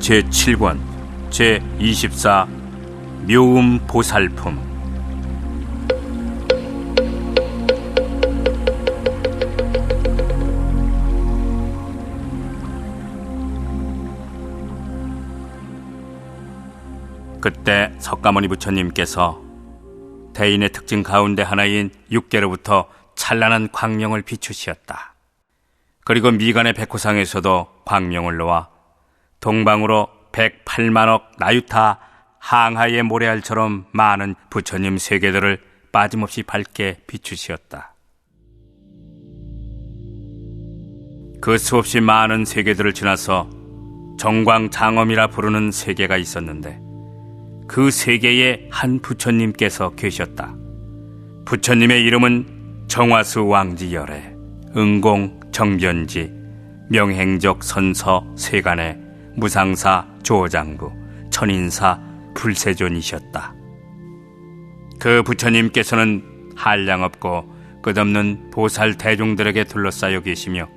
제7권 제24 묘음 보살품. 그때 석가모니 부처님께서 대인의 특징 가운데 하나인 육계로부터 찬란한 광명을 비추시었다. 그리고 미간의 백호상에서도 광명을 놓아 동방으로 108만억 나유타 항하의 모래알처럼 많은 부처님 세계들을 빠짐없이 밝게 비추시었다. 그 수없이 많은 세계들을 지나서 정광장엄이라 부르는 세계가 있었는데 그 세계에 한 부처님께서 계셨다. 부처님의 이름은 정화수 왕지열애, 응공 정변지, 명행적 선서 세간의 무상사 조장부, 천인사 불세존이셨다. 그 부처님께서는 한량없고 끝없는 보살 대중들에게 둘러싸여 계시며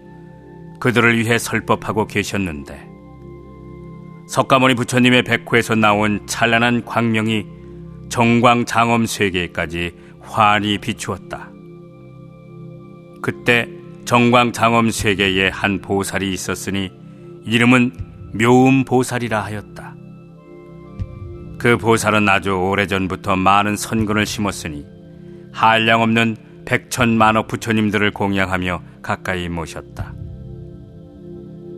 그들을 위해 설법하고 계셨는데 석가모니 부처님의 백호에서 나온 찬란한 광명이 정광장엄 세계까지 환히 비추었다. 그때 정광장엄 세계에 한 보살이 있었으니 이름은 묘음보살이라 하였다. 그 보살은 아주 오래전부터 많은 선근을 심었으니 한량없는 백천만억 부처님들을 공양하며 가까이 모셨다.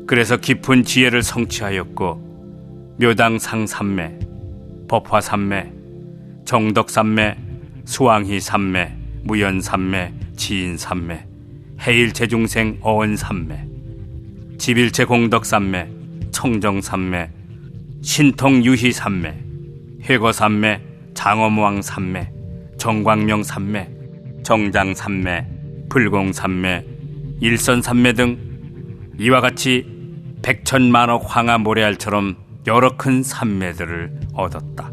그래서 깊은 지혜를 성취하였고 묘당상 삼매, 법화 삼매, 정덕 삼매, 수왕희 삼매, 무연 삼매, 지인 삼매, 해일체 중생 어원 삼매, 집일체 공덕 삼매, 청정 삼매, 신통 유희 삼매, 회거 삼매, 장엄왕 삼매, 정광명 삼매, 정장 삼매, 불공 삼매, 일선 삼매 등 이와 같이 백천만억 황하 모래알처럼 여러 큰 삼매들을 얻었다.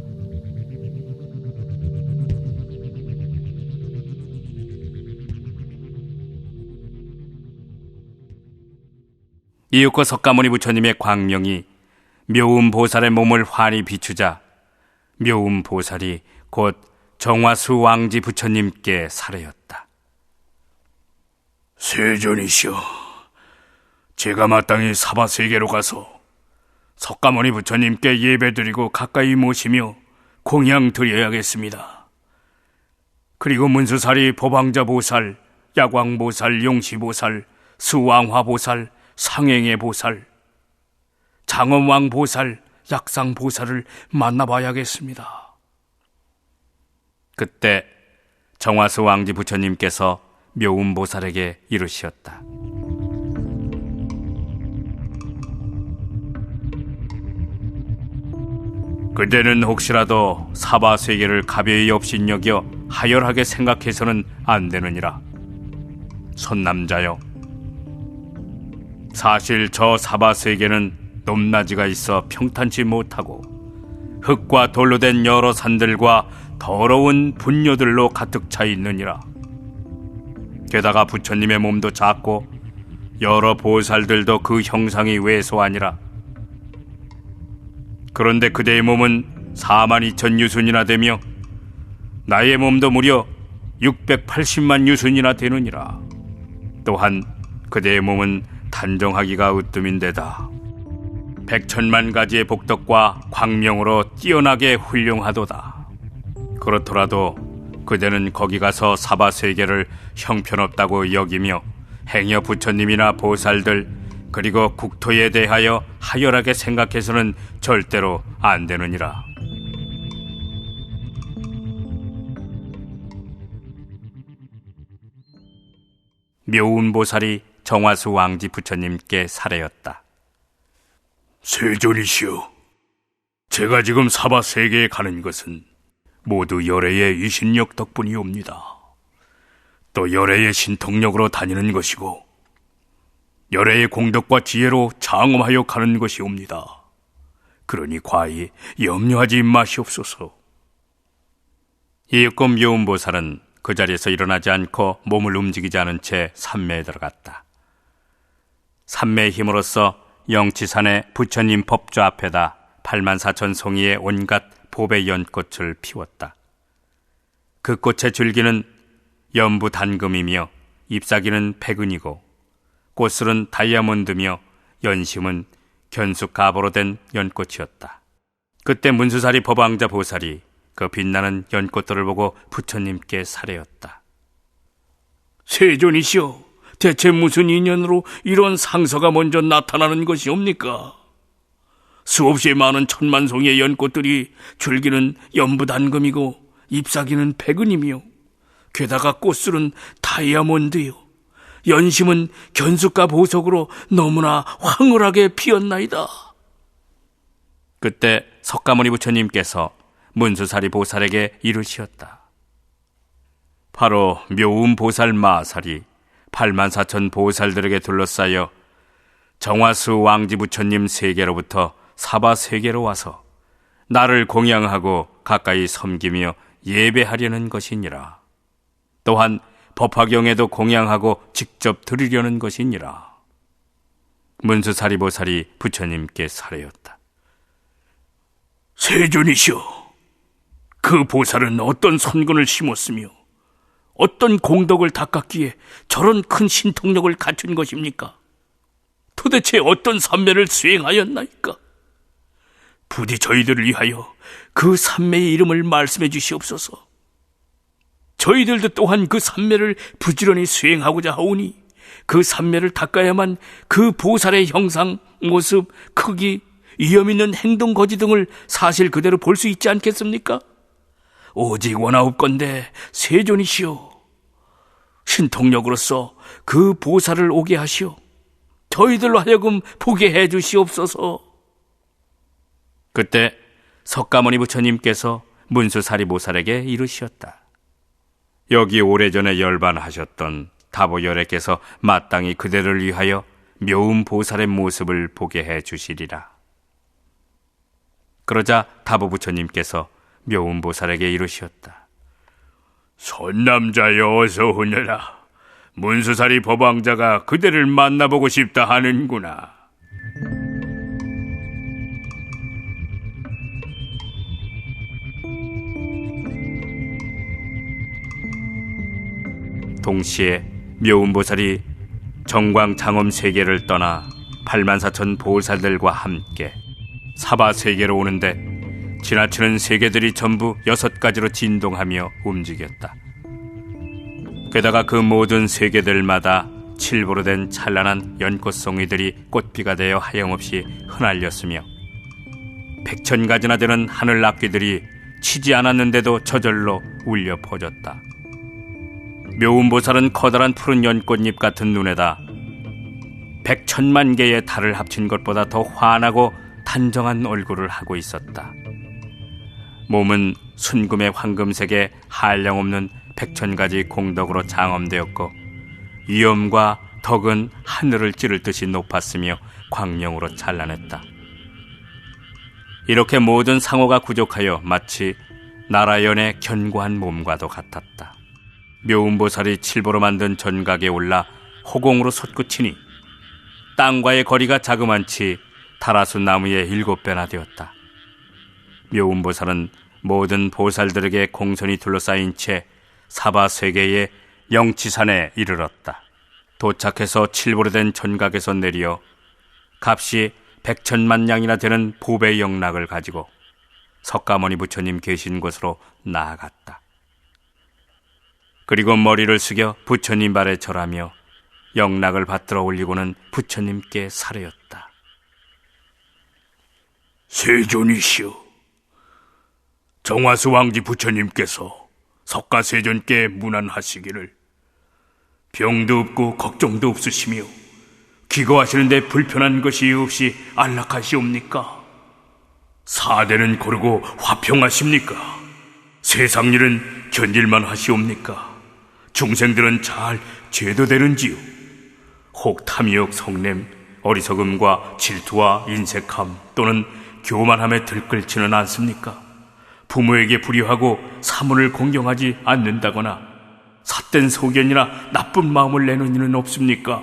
이윽고 석가모니 부처님의 광명이 묘음보살의 몸을 환히 비추자 묘음보살이 곧 정화수 왕지 부처님께 사례였다. 세존이시여, 제가 마땅히 사바세계로 가서 석가모니 부처님께 예배드리고 가까이 모시며 공양 드려야겠습니다. 그리고 문수사리 보방자보살, 야광보살, 용시보살, 수왕화보살, 상행해보살, 장엄왕보살, 약상보살을 만나봐야겠습니다. 그때 정화수 왕지 부처님께서 묘음보살에게 이르시었다. 그대는 혹시라도 사바세계를 가벼이 업신여겨 하열하게 생각해서는 안 되느니라. 손남자여, 사실 저 사바세계는 높낮이가 있어 평탄치 못하고 흙과 돌로 된 여러 산들과 더러운 분뇨들로 가득 차 있느니라. 게다가 부처님의 몸도 작고 여러 보살들도 그 형상이 왜소하니라. 그런데 그대의 몸은 42,000 유순이나 되며 나의 몸도 무려 680만 유순이나 되느니라. 또한 그대의 몸은 단정하기가 으뜸인데다 100천만 가지의 복덕과 광명으로 뛰어나게 훌륭하도다. 그렇더라도 그대는 거기 가서 사바세계를 형편없다고 여기며 행여 부처님이나 보살들 그리고 국토에 대하여 하열하게 생각해서는 절대로 안 되느니라. 묘운보살이 정화수 왕지 부처님께 사례였다. 세존이시여, 제가 지금 사바세계에 가는 것은 모두 열애의 위신력 덕분이옵니다. 또 열애의 신통력으로 다니는 것이고 열애의 공덕과 지혜로 장엄하여 가는 것이옵니다. 그러니 과히 염려하지 마시옵소서. 이윽고 묘운보살은 그 자리에서 일어나지 않고 몸을 움직이지 않은 채 삼매에 들어갔다. 삼매의 힘으로써 영치산의 부처님 법좌 앞에다 84,000송이의 온갖 보배 연꽃을 피웠다. 그 꽃의 줄기는 연부 단금이며 잎사귀는 백은이고 꽃술은 다이아몬드며 연심은 견숙 가보로 된 연꽃이었다. 그때 문수사리 법왕자 보살이 그 빛나는 연꽃들을 보고 부처님께 사례었다. 세존이시여, 대체 무슨 인연으로 이런 상서가 먼저 나타나는 것이옵니까? 수없이 많은 천만 송이의 연꽃들이 줄기는 연부단금이고 잎사귀는 백은이며 게다가 꽃술은 다이아몬드요, 연심은 견숙과 보석으로 너무나 황홀하게 피었나이다. 그때 석가모니 부처님께서 문수사리 보살에게 이르시었다. 바로 묘음보살 마살이 84,000 보살들에게 둘러싸여 정화수 왕지 부처님 세계로부터 사바 세계로 와서 나를 공양하고 가까이 섬기며 예배하려는 것이니라. 또한 법화경에도 공양하고 직접 드리려는 것이니라. 문수사리 보살이 부처님께 사례였다. 세존이시여, 그 보살은 어떤 선근을 심었으며 어떤 공덕을 닦았기에 저런 큰 신통력을 갖춘 것입니까? 도대체 어떤 삼매를 수행하였나이까? 부디 저희들을 위하여 그 삼매의 이름을 말씀해 주시옵소서. 저희들도 또한 그 삼매를 부지런히 수행하고자 하오니 그 삼매를 닦아야만 그 보살의 형상, 모습, 크기, 위험 있는 행동, 거지 등을 사실 그대로 볼 수 있지 않겠습니까? 오직 원하옵건대 세존이시오, 신통력으로서 그 보살을 오게 하시오 저희들로 하여금 보게 해 주시옵소서. 그때 석가모니 부처님께서 문수사리 보살에게 이르시었다. 여기 오래전에 열반하셨던 다보열애께서 마땅히 그대를 위하여 묘음보살의 모습을 보게 해 주시리라. 그러자 다보 부처님께서 묘음보살에게 이르시었다. 선남자여, 어서 오너라. 문수사리 법왕자가 그대를 만나보고 싶다 하는구나. 동시에 묘음보살이 정광장엄 세계를 떠나 84,000 보살들과 함께 사바 세계로 오는데 지나치는 세계들이 전부 6가지로 진동하며 움직였다. 게다가 그 모든 세계들마다 칠보로 된 찬란한 연꽃송이들이 꽃비가 되어 하염없이 흩날렸으며 100,000가지나 되는 하늘 악귀들이 치지 않았는데도 저절로 울려 퍼졌다. 묘음보살은 커다란 푸른 연꽃잎 같은 눈에다 100,000만 개의 달을 합친 것보다 더 환하고 단정한 얼굴을 하고 있었다. 몸은 순금의 황금색의 한량없는 100,000가지 공덕으로 장엄되었고 위엄과 덕은 하늘을 찌를 듯이 높았으며 광명으로 찬란했다. 이렇게 모든 상호가 부족하여 마치 나라연의 견고한 몸과도 같았다. 묘음보살이 칠보로 만든 전각에 올라 호공으로 솟구치니 땅과의 거리가 자그만치 다라수 나무의 7배나 되었다. 묘음보살은 모든 보살들에게 공손히 둘러싸인 채 사바세계의 영치산에 이르렀다. 도착해서 칠보로 된 전각에서 내려 값이 100,000만 냥이나 되는 보배 영락을 가지고 석가모니 부처님 계신 곳으로 나아갔다. 그리고 머리를 숙여 부처님 발에 절하며 영락을 받들어 올리고는 부처님께 사례였다. 세존이시여, 정화수 왕지 부처님께서 석가세존께 문안하시기를 병도 없고 걱정도 없으시며 기거하시는데 불편한 것이 없이 안락하시옵니까? 사대는 고르고 화평하십니까? 세상 일은 견딜만 하시옵니까? 중생들은 잘 제도되는지요? 혹 탐욕, 성냄, 어리석음과 질투와 인색함 또는 교만함에 들끓지는 않습니까? 부모에게 불의하고 사문을 공경하지 않는다거나 삿된 소견이나 나쁜 마음을 내는 이는 없습니까?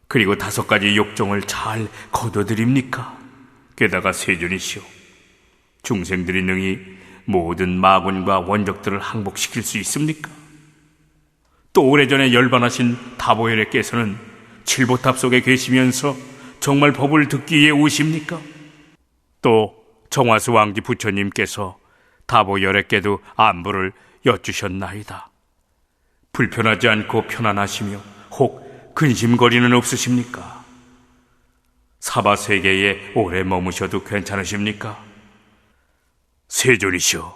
그리고 5가지 욕정을 잘 거둬드립니까? 게다가 세존이시오, 중생들이 능히 모든 마군과 원적들을 항복시킬 수 있습니까? 또 오래전에 열반하신 다보열애께서는 칠보탑 속에 계시면서 정말 법을 듣기 위해 오십니까? 또 정화수 왕지 부처님께서 다보열애께도 안부를 여쭈셨나이다. 불편하지 않고 편안하시며 혹 근심거리는 없으십니까? 사바세계에 오래 머무셔도 괜찮으십니까? 세존이시오,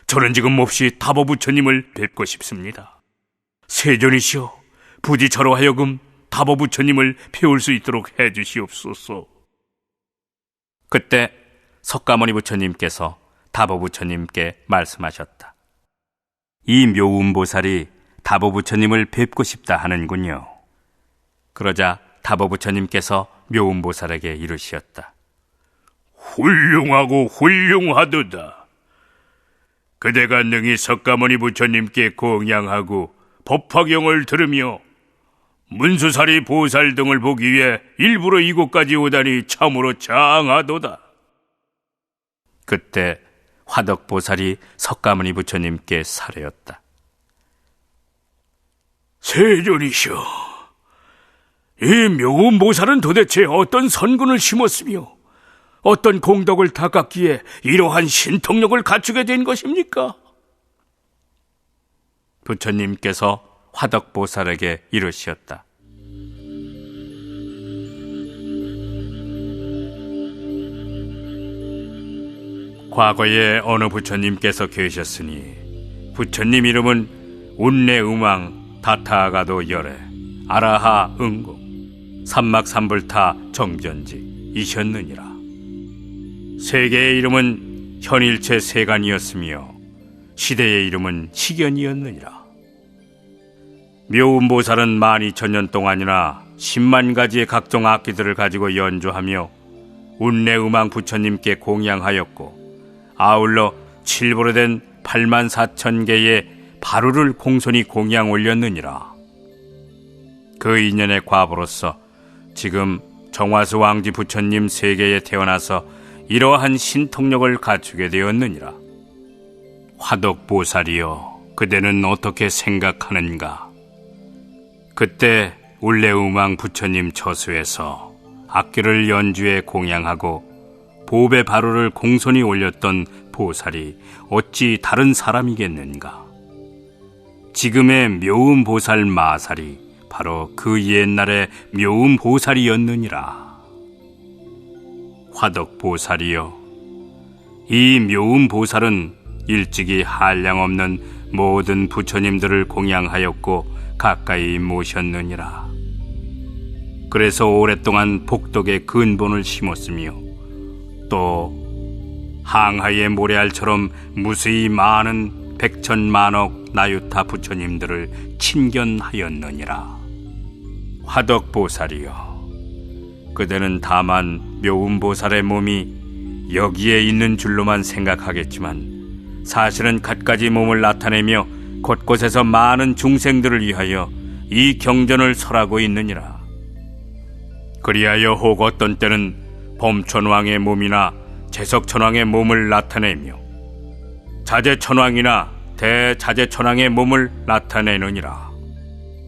저는 지금 몹시 다보 부처님을 뵙고 싶습니다. 세존이시오, 부디 저로 하여금 다보 부처님을 배울 수 있도록 해주시옵소서. 그때 석가모니 부처님께서 다보 부처님께 말씀하셨다. 이 묘운보살이 다보 부처님을 뵙고 싶다 하는군요. 그러자 다보 부처님께서 묘운보살에게 이르시었다. 훌륭하고 훌륭하도다. 그대가 능히 석가모니 부처님께 공양하고 법화경을 들으며 문수사리 보살 등을 보기 위해 일부러 이곳까지 오다니 참으로 장하도다. 그때 화덕보살이 석가모니 부처님께 사례었다. 세존이시오, 이 묘운보살은 도대체 어떤 선군을 심었으며 어떤 공덕을 닦았기에 이러한 신통력을 갖추게 된 것입니까? 부처님께서 화덕보살에게 이르시었다. 과거에 어느 부처님께서 계셨으니 부처님 이름은 운내음왕 다타가도 열애 아라하 응공 삼막삼불타 정전지 이셨느니라. 세계의 이름은 현일체 세간이었으며 시대의 이름은 시견이었느니라. 묘운보살은 12,000년 동안이나 10만 가지의 각종 악기들을 가지고 연주하며 운내음왕 부처님께 공양하였고, 아울러 칠보로 된 84,000개의 바루를 공손히 공양 올렸느니라. 그 인연의 과보로서 지금 정화수 왕지 부처님 세계에 태어나서 이러한 신통력을 갖추게 되었느니라. 화덕보살이여, 그대는 어떻게 생각하는가? 그때 울레우망 부처님 처수에서 악기를 연주해 공양하고 보배 바루를 공손히 올렸던 보살이 어찌 다른 사람이겠는가? 지금의 묘운보살 마살이 바로 그 옛날의 묘운보살이었느니라. 화덕보살이여, 이 묘운보살은 일찍이 한량없는 모든 부처님들을 공양하였고 가까이 모셨느니라. 그래서 오랫동안 복덕의 근본을 심었으며 또 항하의 모래알처럼 무수히 많은 백천만억 나유타 부처님들을 친견하였느니라. 화덕보살이여, 그대는 다만 묘운보살의 몸이 여기에 있는 줄로만 생각하겠지만 사실은 갖가지 몸을 나타내며 곳곳에서 많은 중생들을 위하여 이 경전을 설하고 있느니라. 그리하여 혹 어떤 때는 범천왕의 몸이나 재석천왕의 몸을 나타내며 자재천왕이나 대자재천왕의 몸을 나타내느니라.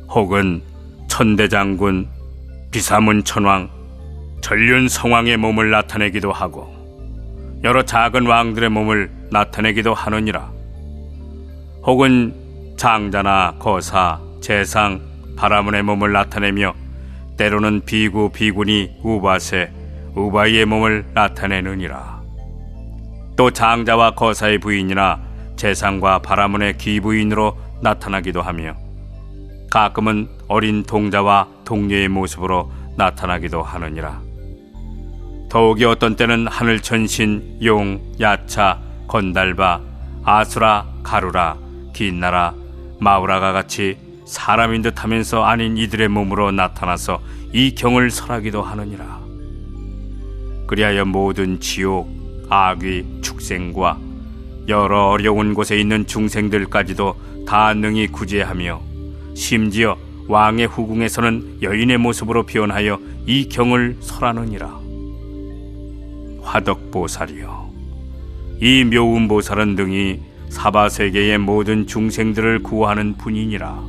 혹은 천대장군, 비사문천왕, 전륜성왕의 몸을 나타내기도 하고 여러 작은 왕들의 몸을 나타내기도 하느니라. 혹은 장자나 거사, 재상, 바라문의 몸을 나타내며 때로는 비구, 비군이 우바세, 우바이의 몸을 나타내느니라. 또 장자와 거사의 부인이나 재상과 바라문의 귀부인으로 나타나기도 하며 가끔은 어린 동자와 동녀의 모습으로 나타나기도 하느니라. 더욱이 어떤 때는 하늘천신, 용, 야차, 건달바, 아수라, 가루라, 긴나라, 마우라가 같이 사람인 듯 하면서 아닌 이들의 몸으로 나타나서 이 경을 설하기도 하느니라. 그리하여 모든 지옥, 악귀, 축생과 여러 어려운 곳에 있는 중생들까지도 다 능히 구제하며 심지어 왕의 후궁에서는 여인의 모습으로 변하여 이 경을 설하느니라. 화덕보살이여, 이 묘운보살은 등이 사바세계의 모든 중생들을 구하는 분이니라.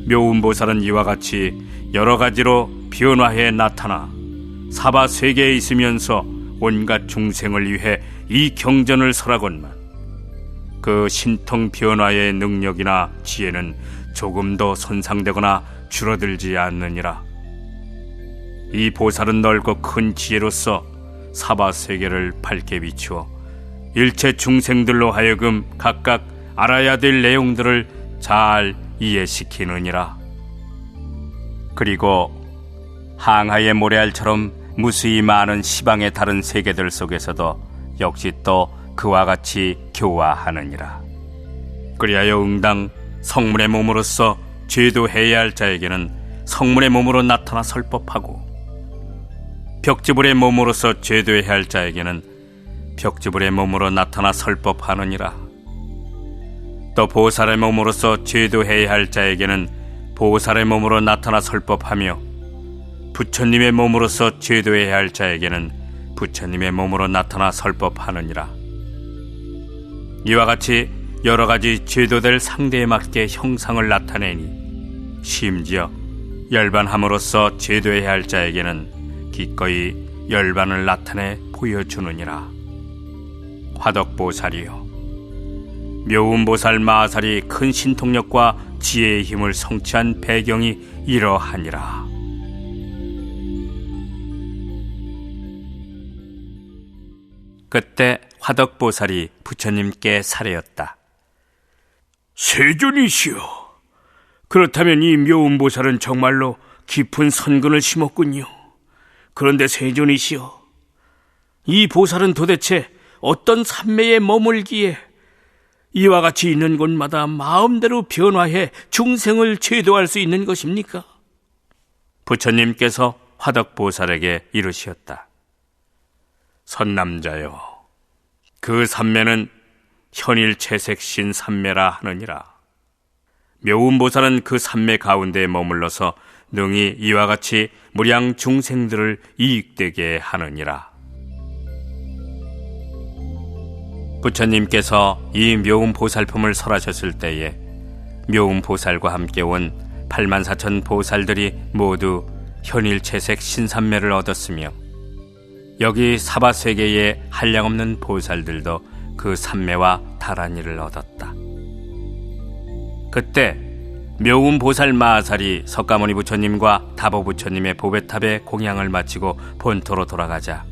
묘운보살은 이와 같이 여러 가지로 변화해 나타나 사바세계에 있으면서 온갖 중생을 위해 이 경전을 설하건만 그 신통 변화의 능력이나 지혜는 조금도 손상되거나 줄어들지 않느니라. 이 보살은 넓고 큰 지혜로서 사바세계를 밝게 비추어 일체 중생들로 하여금 각각 알아야 될 내용들을 잘 이해시키느니라. 그리고 항하의 모래알처럼 무수히 많은 시방의 다른 세계들 속에서도 역시 또 그와 같이 교화하느니라. 그리하여 응당 성문의 몸으로서 제도해야 할 자에게는 성문의 몸으로 나타나 설법하고, 벽지불의 몸으로서 제도해야 할 자에게는 벽지불의 몸으로 나타나 설법하느니라. 또 보살의 몸으로서 제도해야 할 자에게는 보살의 몸으로 나타나 설법하며, 부처님의 몸으로서 제도해야 할 자에게는 부처님의 몸으로 나타나 설법하느니라. 이와 같이 여러 가지 제도될 상대에 맞게 형상을 나타내니, 심지어 열반함으로써 제도해야 할 자에게는 기꺼이 열반을 나타내 보여주느니라. 화덕보살이요, 묘운보살 마살이 큰 신통력과 지혜의 힘을 성취한 배경이 이러하니라. 그때 화덕보살이 부처님께 사례였다. 세존이시여, 그렇다면 이 묘운보살은 정말로 깊은 선근을 심었군요. 그런데 세존이시여, 이 보살은 도대체 어떤 산매에 머물기에 이와 같이 있는 곳마다 마음대로 변화해 중생을 제도할 수 있는 것입니까? 부처님께서 화덕보살에게 이르시었다. 선남자여, 그 산매는 현일채색신 산매라 하느니라. 묘운보살은 그 산매 가운데에 머물러서 능히 이와 같이 무량 중생들을 이익되게 하느니라. 부처님께서 이 묘운보살품을 설하셨을 때에 묘운보살과 함께 온 84,000 보살들이 모두 현일채색 신산매를 얻었으며, 여기 사바세계의 한량없는 보살들도 그 산매와 다란이를 얻었다. 그때 묘운보살 마살이 석가모니 부처님과 다보부처님의 보배탑에 공양을 마치고 본토로 돌아가자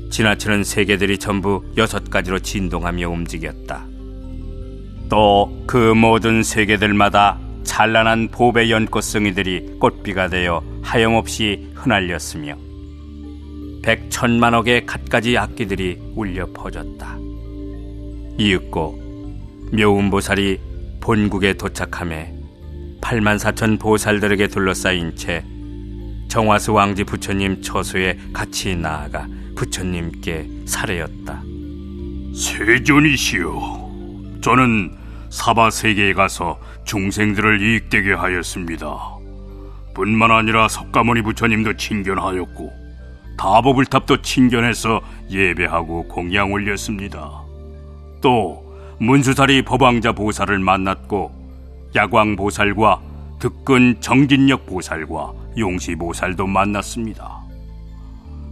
지나치는 세계들이 전부 6가지로 진동하며 움직였다. 또 그 모든 세계들마다 찬란한 보배 연꽃송이들이 꽃비가 되어 하염없이 흩날렸으며 100,000,000억의 갖가지 악기들이 울려 퍼졌다. 이윽고 묘운보살이 본국에 도착함에 84,000 보살들에게 둘러싸인 채 정화수 왕지 부처님 처소에 같이 나아가 부처님께 사례였다. 세존이시여, 저는 사바세계에 가서 중생들을 이익되게 하였습니다. 뿐만 아니라 석가모니 부처님도 친견하였고 다보불탑도 친견해서 예배하고 공양 올렸습니다. 또 문수사리 법왕자 보살을 만났고 야광보살과 득근 정진력 보살과 용시보살도 만났습니다.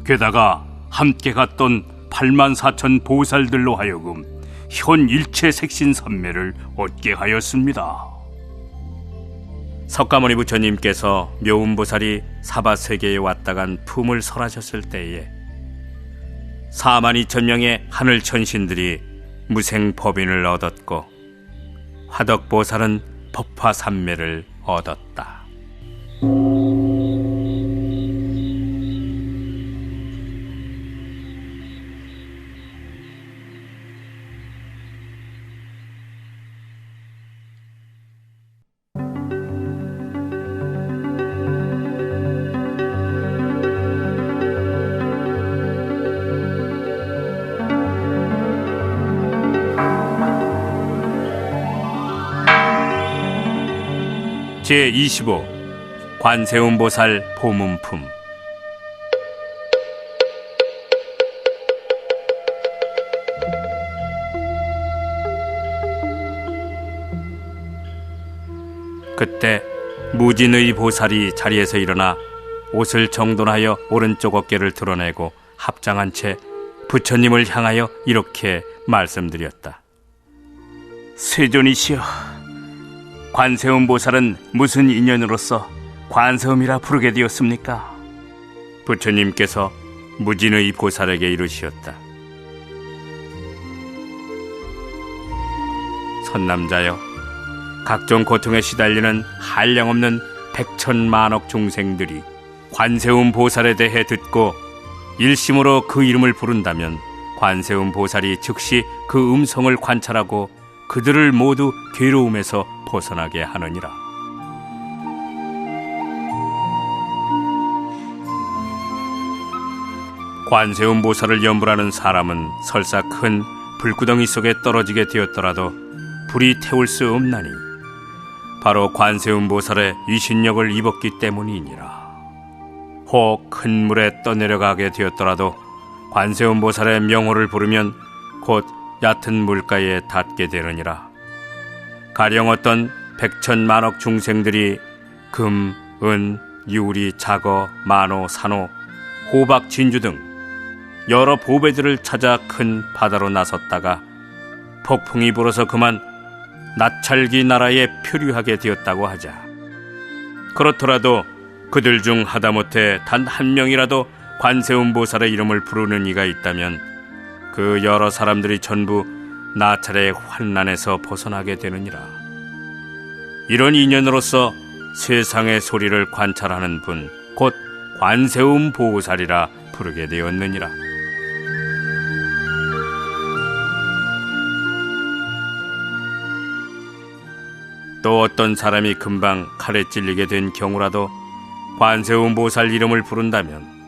게다가 함께 갔던 84,000 보살들로 하여금 현 일체 색신 선매를 얻게 하였습니다. 석가모니 부처님께서 묘운보살이 사바세계에 왔다 간 품을 설하셨을 때에 42,000명의 하늘 천신들이 무생법인을 얻었고 화덕보살은 법화삼매를 얻었다. 제25 관세음보살 보문품. 그때 무진의 보살이 자리에서 일어나 옷을 정돈하여 오른쪽 어깨를 드러내고 합장한 채 부처님을 향하여 이렇게 말씀드렸다. 세존이시여, 관세음보살은 무슨 인연으로서 관세음이라 부르게 되었습니까? 부처님께서 무진의 보살에게 이르시었다. 선남자여, 각종 고통에 시달리는 한량없는 백천만억 중생들이 관세음 보살에 대해 듣고 일심으로 그 이름을 부른다면 관세음 보살이 즉시 그 음성을 관찰하고 그들을 모두 괴로움에서 벗어나게 하느니라. 관세음 보살을 염불하는 사람은 설사 큰 불구덩이 속에 떨어지게 되었더라도 불이 태울 수 없나니 바로 관세음 보살의 위신력을 입었기 때문이니라. 혹 큰 물에 떠내려가게 되었더라도 관세음 보살의 명호를 부르면 곧 얕은 물가에 닿게 되느니라. 가령 어떤 백천만억 중생들이 금, 은, 유리, 자거, 만호, 산호, 호박, 진주 등 여러 보배들을 찾아 큰 바다로 나섰다가 폭풍이 불어서 그만 나찰기 나라에 표류하게 되었다고 하자. 그렇더라도 그들 중 하다못해 단 한 명이라도 관세음 보살의 이름을 부르는 이가 있다면 그 여러 사람들이 전부 나찰의 환난에서 벗어나게 되느니라. 이런 인연으로서 세상의 소리를 관찰하는 분, 곧 관세음 보살이라 부르게 되었느니라. 또 어떤 사람이 금방 칼에 찔리게 된 경우라도 관세음 보살 이름을 부른다면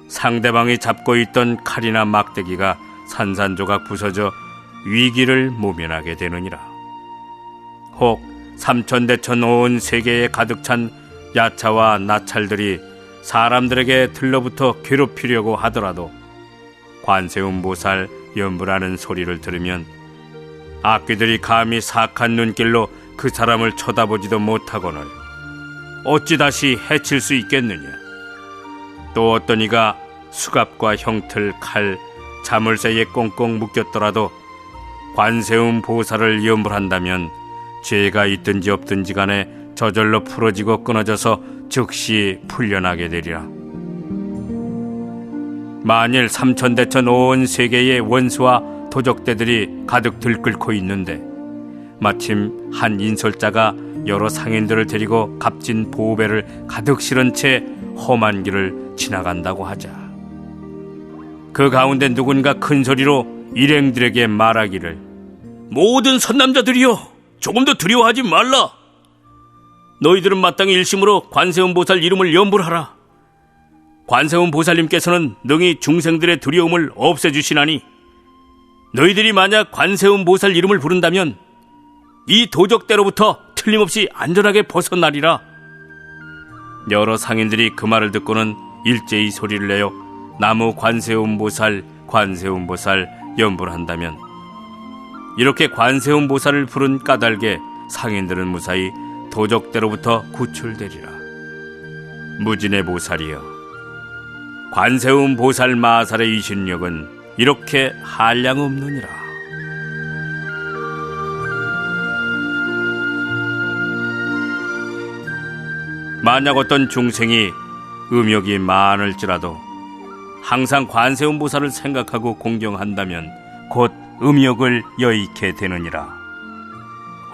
상대방이 잡고 있던 칼이나 막대기가 산산조각 부서져 위기를 모면하게 되느니라. 혹 삼천대천 온 세계에 가득 찬 야차와 나찰들이 사람들에게 들러붙어 괴롭히려고 하더라도 관세음 보살 염불하는 소리를 들으면 악귀들이 감히 사악한 눈길로 그 사람을 쳐다보지도 못하거늘 어찌 다시 해칠 수 있겠느냐. 또 어떤 이가 수갑과 형틀, 칼, 자물쇠에 꽁꽁 묶였더라도 관세음 보살을 염불한다면 죄가 있든지 없든지 간에 저절로 풀어지고 끊어져서 즉시 풀려나게 되리라. 만일 삼천대천 온 세계의 원수와 도적대들이 가득 들끓고 있는데 마침 한 인솔자가 여러 상인들을 데리고 값진 보배를 가득 실은 채 험한 길을 지나간다고 하자. 그 가운데 누군가 큰 소리로 일행들에게 말하기를, 모든 선남자들이여, 조금 더 두려워하지 말라. 너희들은 마땅히 일심으로 관세음 보살 이름을 염불하라. 관세음 보살님께서는 능히 중생들의 두려움을 없애주시나니 너희들이 만약 관세음 보살 이름을 부른다면 이 도적대로부터 틀림없이 안전하게 벗어나리라. 여러 상인들이 그 말을 듣고는 일제히 소리를 내어 나무 관세음 보살, 관세음 보살 염불한다면 이렇게 관세음 보살을 부른 까닭에 상인들은 무사히 도적대로부터 구출되리라. 무진의 보살이여, 관세음 보살 마살의 이신력은 이렇게 한량없느니라. 만약 어떤 중생이 음욕이 많을지라도 항상 관세음 보살을 생각하고 공경한다면 곧 음욕을 여의게 되느니라.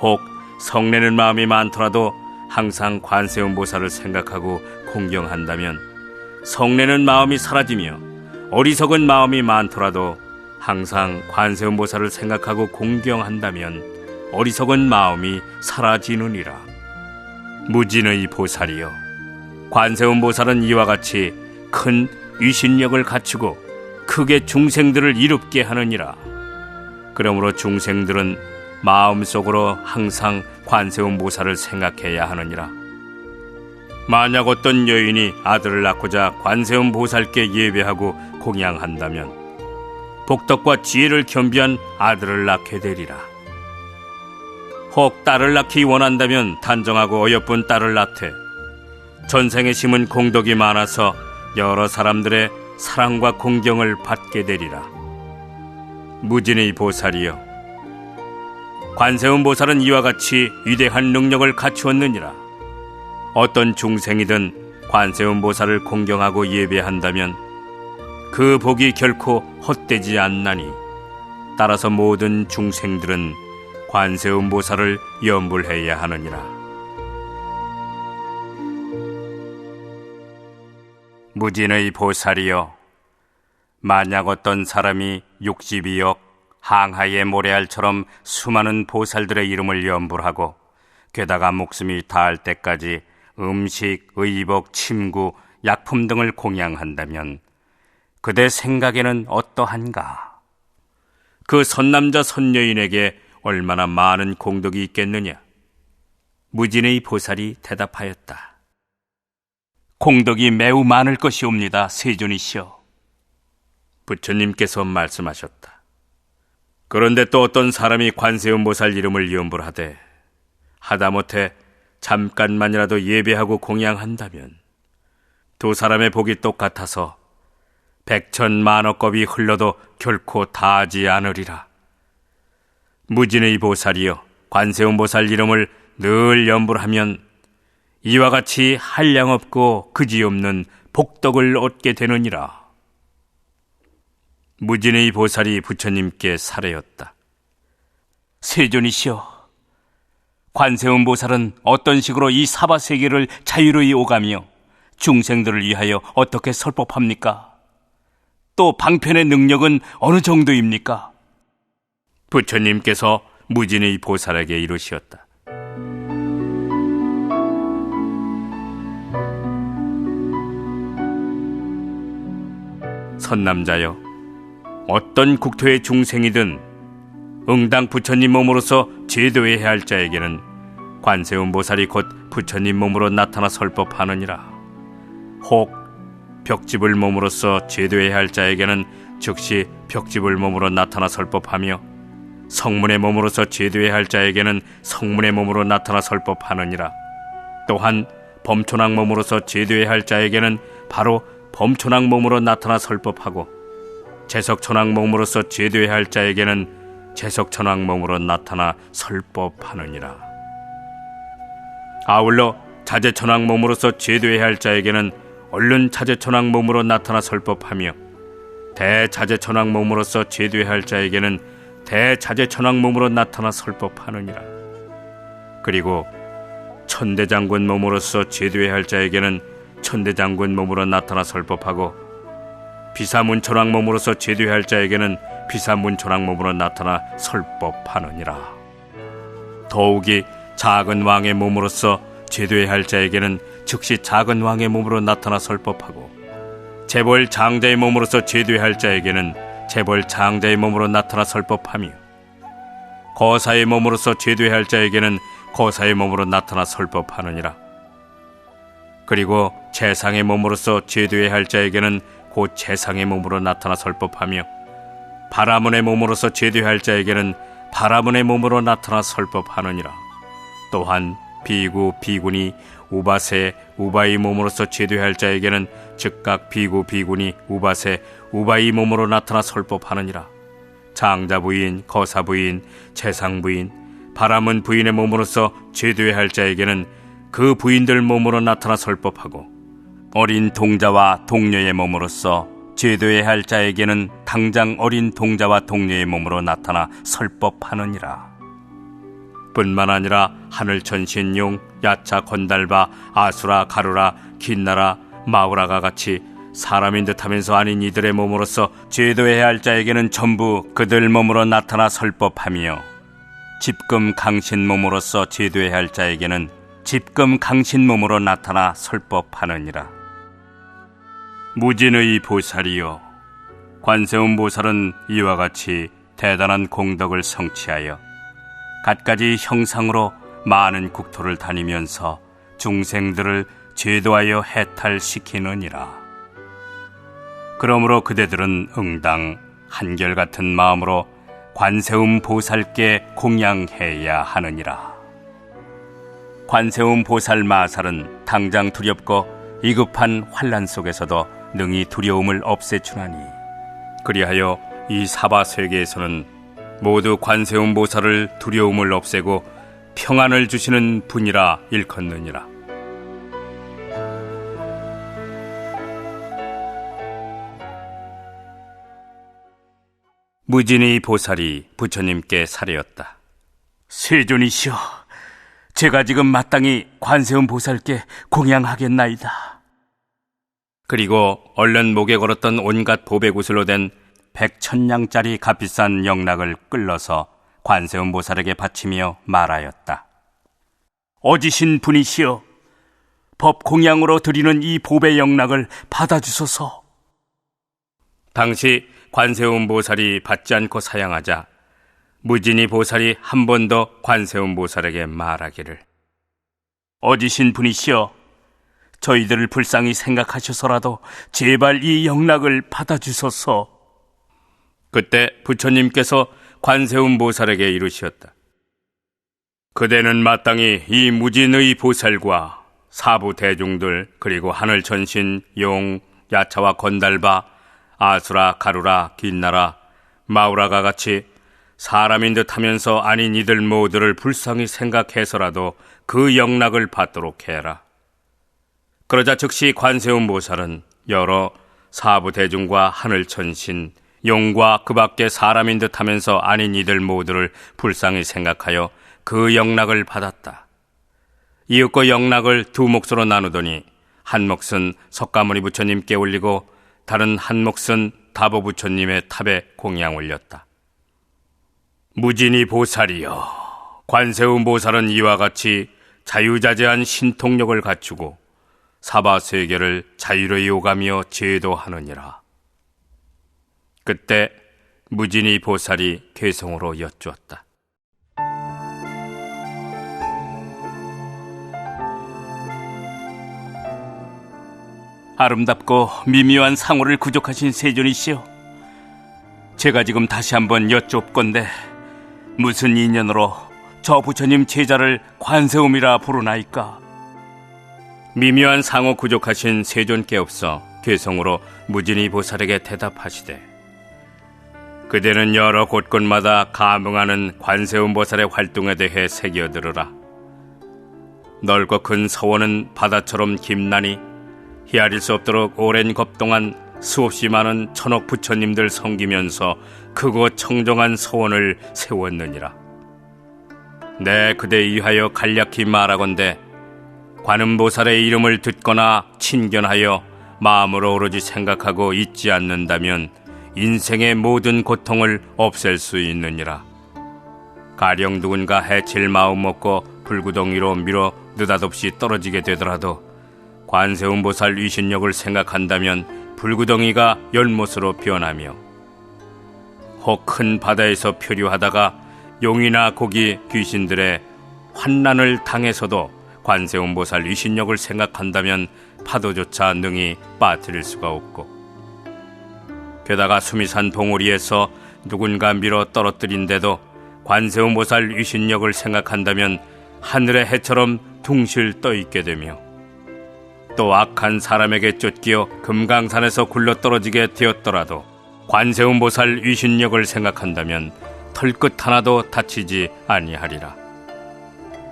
혹 성내는 마음이 많더라도 항상 관세음 보살을 생각하고 공경한다면 성내는 마음이 사라지며 어리석은 마음이 많더라도 항상 관세음 보살을 생각하고 공경한다면 어리석은 마음이 사라지느니라. 무진의 보살이여, 관세음 보살은 이와 같이 큰 위신력을 갖추고 크게 중생들을 이롭게 하느니라. 그러므로 중생들은 마음속으로 항상 관세음 보살을 생각해야 하느니라. 만약 어떤 여인이 아들을 낳고자 관세음 보살께 예배하고 공양한다면 복덕과 지혜를 겸비한 아들을 낳게 되리라. 혹 딸을 낳기 원한다면 단정하고 어여쁜 딸을 낳되 전생에 심은 공덕이 많아서 여러 사람들의 사랑과 공경을 받게 되리라. 무진의 보살이여, 관세음 보살은 이와 같이 위대한 능력을 갖추었느니라. 어떤 중생이든 관세음 보살을 공경하고 예배한다면 그 복이 결코 헛되지 않나니, 따라서 모든 중생들은 관세음 보살을 염불해야 하느니라. 무진의 보살이여, 만약 어떤 사람이 62억 항하의 모래알처럼 수많은 보살들의 이름을 염불하고 게다가 목숨이 다할 때까지 음식, 의복, 침구, 약품 등을 공양한다면 그대 생각에는 어떠한가? 그 선남자 선여인에게 얼마나 많은 공덕이 있겠느냐? 무진의 보살이 대답하였다. 공덕이 매우 많을 것이옵니다, 세존이시여. 부처님께서 말씀하셨다. 그런데 또 어떤 사람이 관세음 보살 이름을 염불하되 하다못해 잠깐만이라도 예배하고 공양한다면 두 사람의 복이 똑같아서 백천만억 겁이 흘러도 결코 다하지 않으리라. 무진의 보살이여, 관세음 보살 이름을 늘 염불하면 이와 같이 한량없고 그지없는 복덕을 얻게 되느니라. 무진의 보살이 부처님께 살해였다. 세존이시여, 관세음 보살은 어떤 식으로 이 사바세계를 자유로이 오가며 중생들을 위하여 어떻게 설법합니까? 또 방편의 능력은 어느 정도입니까? 부처님께서 무진의 보살에게 이르시었다. 선남자여, 어떤 국토의 중생이든 응당 부처님 몸으로서 제도해야 할 자에게는 관세음 보살이 곧 부처님 몸으로 나타나 설법하느니라. 혹 벽집을 몸으로써 제도해야 할 자에게는 즉시 벽집을 몸으로 나타나 설법하며 성문의 몸으로서 제도해야 할 자에게는 성문의 몸으로 나타나 설법하느니라. 또한 범초낙 몸으로서 제도해야 할 자에게는 바로 범초낙 몸으로 나타나 설법하고 재석천낙 몸으로서 제도해야 할 자에게는 재석천낙 몸으로 나타나 설법하느니라. 아울러 자재천낙 몸으로서 제도해야 할 자에게는 얼른 자재천낙 몸으로 나타나 설법하며 대자재천낙 몸으로서 제도해야 할 자에게는 대자재천낙 몸으로 나타나 설법하느니라. 그리고 천대장군 몸으로서 제도해야 할 자에게는 천대장군 몸으로 나타나 설법하고 비사문초낙 몸으로서 제도해야 할 자에게는 비사문초낙 몸으로 나타나 설법하느니라. 더욱이 작은 왕의 몸으로서 제도해야 할 자에게는 즉시 작은 왕의 몸으로 나타나 설법하고 재벌 장자의 몸으로서 제도해야 할 자에게는 재벌 장자의 몸으로 나타나 설법하며 거사의 몸으로서 제도해야 할 자에게는 거사의 몸으로 나타나 설법하느니라. 그리고 재상의 몸으로서 제도해야 할 자에게는 곧 재상의 몸으로 나타나 설법하며 바라문의 몸으로서 제도해야 할 자에게는 바라문의 몸으로 나타나 설법하느니라. 또한 비구, 비군이 우바세, 우바의 몸으로서 제도해야 할 자에게는 즉각 비구, 비군이 우바세, 우바의 몸으로 나타나 설법하느니라. 장자 부인, 거사 부인, 재상 부인, 바라문 부인의 몸으로서 제도해야 할 자에게는 그 부인들 몸으로 나타나 설법하고 어린 동자와 동녀의 몸으로서 제도해야 할 자에게는 당장 어린 동자와 동녀의 몸으로 나타나 설법하느니라. 뿐만 아니라 하늘천신용, 야차, 건달바, 아수라, 가루라, 긴나라, 마우라가 같이 사람인 듯하면서 아닌 이들의 몸으로서 제도해야 할 자에게는 전부 그들 몸으로 나타나 설법하며 집금 강신 몸으로서 제도해야 할 자에게는 집금 강신 몸으로 나타나 설법하느니라. 무진의 보살이여, 관세음 보살은 이와 같이 대단한 공덕을 성취하여 갖가지 형상으로 많은 국토를 다니면서 중생들을 제도하여 해탈시키느니라. 그러므로 그대들은 응당 한결같은 마음으로 관세음 보살께 공양해야 하느니라. 관세음 보살 마살은 당장 두렵고 위급한 환난 속에서도 능히 두려움을 없애주나니, 그리하여 이 사바세계에서는 모두 관세음 보살을 두려움을 없애고 평안을 주시는 분이라 일컫느니라. 무진이 보살이 부처님께 사례었다. 세존이시여, 제가 지금 마땅히 관세음 보살께 공양하겠나이다. 그리고 얼른 목에 걸었던 온갖 보배구슬로 된 100,000냥짜리 값비싼 영락을 끌러서 관세음 보살에게 바치며 말하였다. 어지신 분이시여, 법 공양으로 드리는 이 보배 영락을 받아주소서. 당시 관세음 보살이 받지 않고 사양하자 무진이 보살이 한 번 더 관세음 보살에게 말하기를, 어지신 분이시여, 저희들을 불쌍히 생각하셔서라도 제발 이 영락을 받아주소서. 그때 부처님께서 관세음 보살에게 이르시었다. 그대는 마땅히 이 무진의 보살과 사부 대중들, 그리고 하늘 천신, 용, 야차와 건달바, 아수라, 가루라, 긴나라, 마우라가 같이 사람인 듯 하면서 아닌 이들 모두를 불쌍히 생각해서라도 그 영락을 받도록 해라. 그러자 즉시 관세음 보살은 여러 사부 대중과 하늘 천신, 용과 그 밖에 사람인 듯 하면서 아닌 이들 모두를 불쌍히 생각하여 그 영락을 받았다. 이윽고 영락을 두 몫으로 나누더니 한 몫은 석가모니 부처님께 올리고 다른 한 몫은 다보 부처님의 탑에 공양 올렸다. 무진이 보살이여, 관세음 보살은 이와 같이 자유자재한 신통력을 갖추고 사바세계를 자유로이 오가며 제도하느니라. 그때 무진이 보살이 괴성으로 여쭈었다. 아름답고 미묘한 상호를 구족하신 세존이시여, 제가 지금 다시 한번 여쭙건대 무슨 인연으로 저 부처님 제자를 관세음이라 부르나이까? 미묘한 상호 구족하신 세존께 없어 괴성으로 무진이 보살에게 대답하시되, 그대는 여러 곳곳마다 감응하는 관세음 보살의 활동에 대해 새겨들으라. 넓고 큰 서원은 바다처럼 깊나니 헤아릴 수 없도록 오랜 겁 동안 수없이 많은 천억 부처님들 섬기면서 크고 청정한 서원을 세웠느니라. 내 그대에 의하여 간략히 말하건대 관음보살의 이름을 듣거나 친견하여 마음으로 오로지 생각하고 잊지 않는다면 인생의 모든 고통을 없앨 수 있느니라. 가령 누군가 해칠 마음 먹고 불구덩이로 밀어 느닷없이 떨어지게 되더라도 관세음 보살 위신력을 생각한다면 불구덩이가 연못으로 변하며, 혹 큰 바다에서 표류하다가 용이나 고기, 귀신들의 환난을 당해서도 관세음 보살 위신력을 생각한다면 파도조차 능히 빠뜨릴 수가 없고, 게다가 수미산 봉우리에서 누군가 밀어 떨어뜨린데도 관세음 보살 위신력을 생각한다면 하늘의 해처럼 둥실 떠있게 되며, 또 악한 사람에게 쫓기어 금강산에서 굴러떨어지게 되었더라도 관세음 보살 위신력을 생각한다면 털끝 하나도 다치지 아니하리라.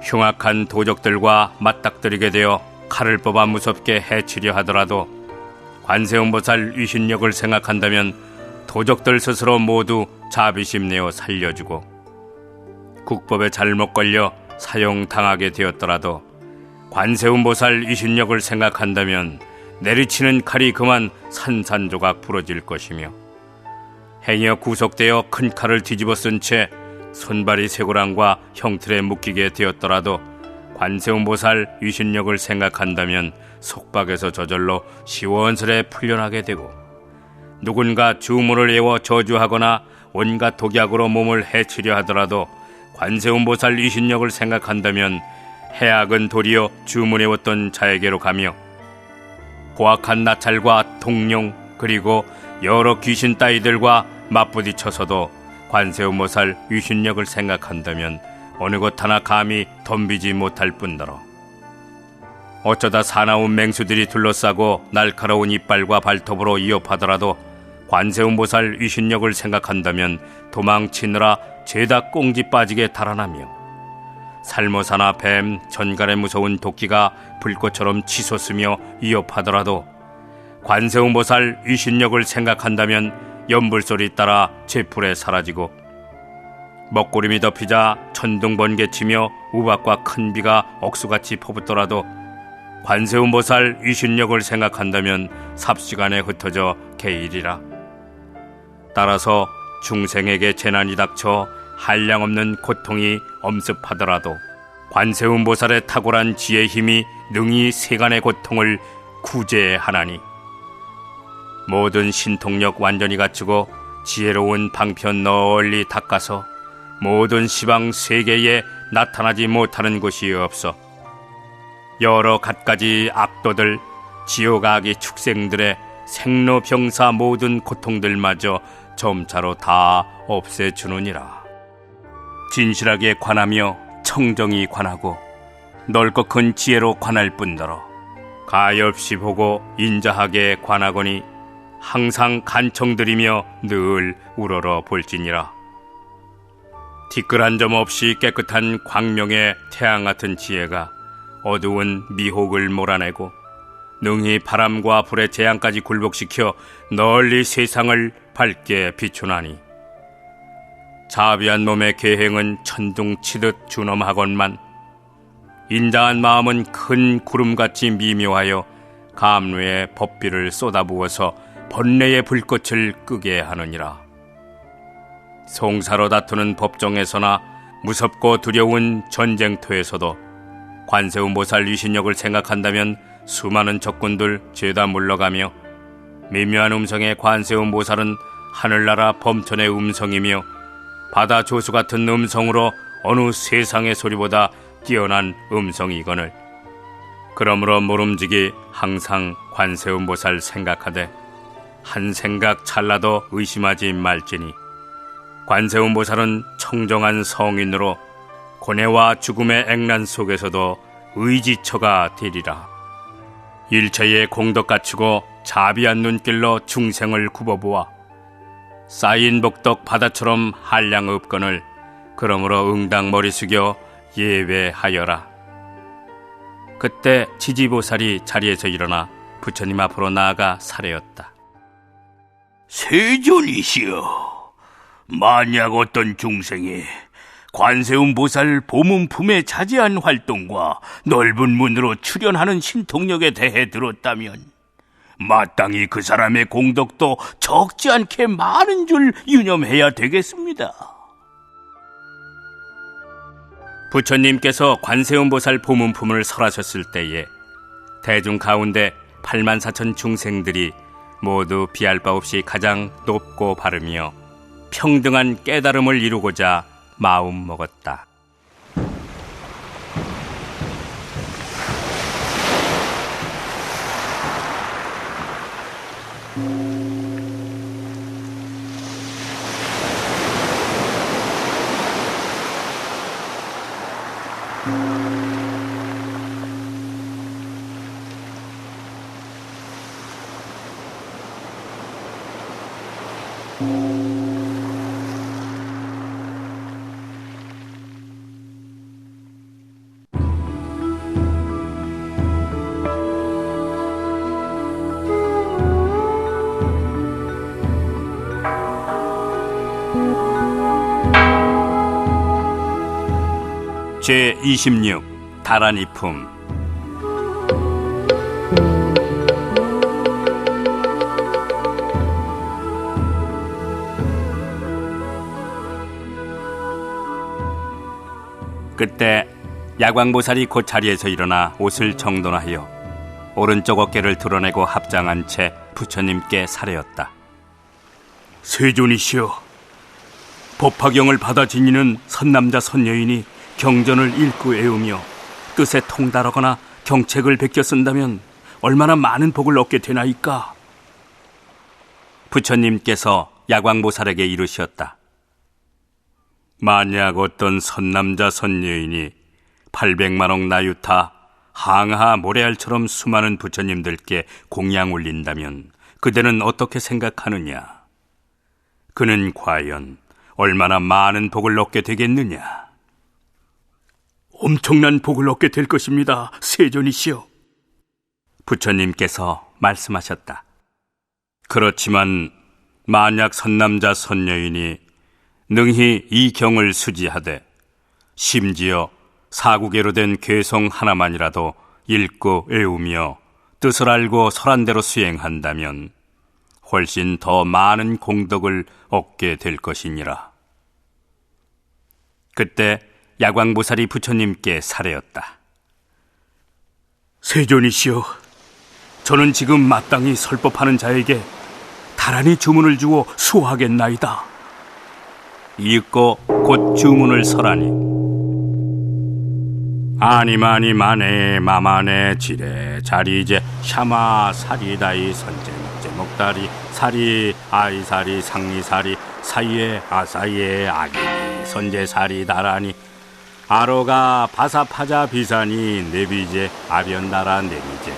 흉악한 도적들과 맞닥뜨리게 되어 칼을 뽑아 무섭게 해치려 하더라도 관세음 보살 위신력을 생각한다면 도적들 스스로 모두 자비심 내어 살려주고, 국법에 잘못 걸려 사형당하게 되었더라도 관세음 보살 위신력을 생각한다면 내리치는 칼이 그만 산산조각 부러질 것이며, 행여 구속되어 큰 칼을 뒤집어 쓴 채 손발이 쇠고랑과 형틀에 묶이게 되었더라도 관세음 보살 위신력을 생각한다면 속박에서 저절로 시원스레 풀려나게 되고, 누군가 주문을 외워 저주하거나 온갖 독약으로 몸을 해치려 하더라도 관세음보살 위신력을 생각한다면 해악은 도리어 주문해왔던 자에게로 가며 고악한 나찰과 통룡 그리고 여러 귀신 따위들과 맞부딪혀서도 관세음보살 위신력을 생각한다면 어느 것 하나 감히 덤비지 못할 뿐더러 어쩌다 사나운 맹수들이 둘러싸고 날카로운 이빨과 발톱으로 위협하더라도 관세음보살 위신력을 생각한다면 도망치느라 죄다 꽁지 빠지게 달아나며 살모사나 뱀, 전갈의 무서운 도끼가 불꽃처럼 치솟으며 위협하더라도 관세음보살 위신력을 생각한다면 연불소리 따라 제풀에 사라지고 먹구름이 덮이자 천둥번개치며 우박과 큰 비가 억수같이 퍼붓더라도 관세음보살 위신력을 생각한다면 삽시간에 흩어져 개일이라. 따라서 중생에게 재난이 닥쳐 한량없는 고통이 엄습하더라도 관세음보살의 탁월한 지혜 힘이 능히 세간의 고통을 구제하나니 모든 신통력 완전히 갖추고 지혜로운 방편 널리 닦아서 모든 시방 세계에 나타나지 못하는 곳이 없어 여러 갖가지 악도들 지옥악의 축생들의 생로병사 모든 고통들마저 점차로 다 없애주느니라. 진실하게 관하며 청정히 관하고 넓고 큰 지혜로 관할 뿐더러 가엾이 보고 인자하게 관하거니 항상 간청드리며 늘 우러러 볼지니라. 티끌 점 없이 깨끗한 광명의 태양 같은 지혜가 어두운 미혹을 몰아내고 능히 바람과 불의 재앙까지 굴복시켜 널리 세상을 밝게 비추나니 자비한 놈의 계행은 천둥치듯 준엄하건만 인자한 마음은 큰 구름같이 미묘하여 감루의 법비를 쏟아부어서 번뇌의 불꽃을 끄게 하느니라. 송사로 다투는 법정에서나 무섭고 두려운 전쟁터에서도 관세음보살 위신력을 생각한다면 수많은 적군들 죄다 물러가며 미묘한 음성의 관세음보살은 하늘나라 범천의 음성이며 바다 조수 같은 음성으로 어느 세상의 소리보다 뛰어난 음성이거늘 그러므로 모름지기 항상 관세음보살 생각하되 한 생각 찰나도 의심하지 말지니 관세음보살은 청정한 성인으로 고뇌와 죽음의 액란 속에서도 의지처가 되리라. 일체의 공덕 갖추고 자비한 눈길로 중생을 굽어보아 쌓인 복덕 바다처럼 한량 없거늘 그러므로 응당 머리 숙여 예외하여라. 그때 지지보살이 자리에서 일어나 부처님 앞으로 나아가 사례었다. 세존이시여, 만약 어떤 중생이 관세음보살 보문품의 자제한 활동과 넓은 문으로 출연하는 신통력에 대해 들었다면 마땅히 그 사람의 공덕도 적지 않게 많은 줄 유념해야 되겠습니다. 부처님께서 관세음보살 보문품을 설하셨을 때에 대중 가운데 84,000 중생들이 모두 비할 바 없이 가장 높고 바르며 평등한 깨달음을 이루고자 마음 먹었다. 제26 다란이품. 그때 야광보살이 곧 자리에서 일어나 옷을 정돈하여 오른쪽 어깨를 드러내고 합장한 채 부처님께 사례었다. 세존이시여, 법화경을 받아 지니는 선남자 선여인이 경전을 읽고 애우며 뜻에 통달하거나 경책을 베껴 쓴다면 얼마나 많은 복을 얻게 되나이까? 부처님께서 야광보살에게 이르셨다. 만약 어떤 선남자 선여인이 800만억 나유타 항하 모래알처럼 수많은 부처님들께 공양 올린다면 그대는 어떻게 생각하느냐? 그는 과연 얼마나 많은 복을 얻게 되겠느냐? 엄청난 복을 얻게 될 것입니다, 세존이시여. 부처님께서 말씀하셨다. 그렇지만 만약 선남자 선여인이 능히 이 경을 수지하되 심지어 사구계로 된 괴성 하나만이라도 읽고 애우며 뜻을 알고 설한대로 수행한다면 훨씬 더 많은 공덕을 얻게 될 것이니라. 그때 야광보살이 부처님께 사례었다. 세존이시여, 저는 지금 마땅히 설법하는 자에게 다란히 주문을 주어 수호하겠나이다. 이윽고 곧 주문을 설하니 아니마니 마네 마마네 지레 자리제 샤마 사리다이 선제 목제 목다리 사리 아이사리 상리사리 사이에 아사이에 아기니 선제 사리 다라니 아로가 바사파자 비사니 네비제 아변다라 네비제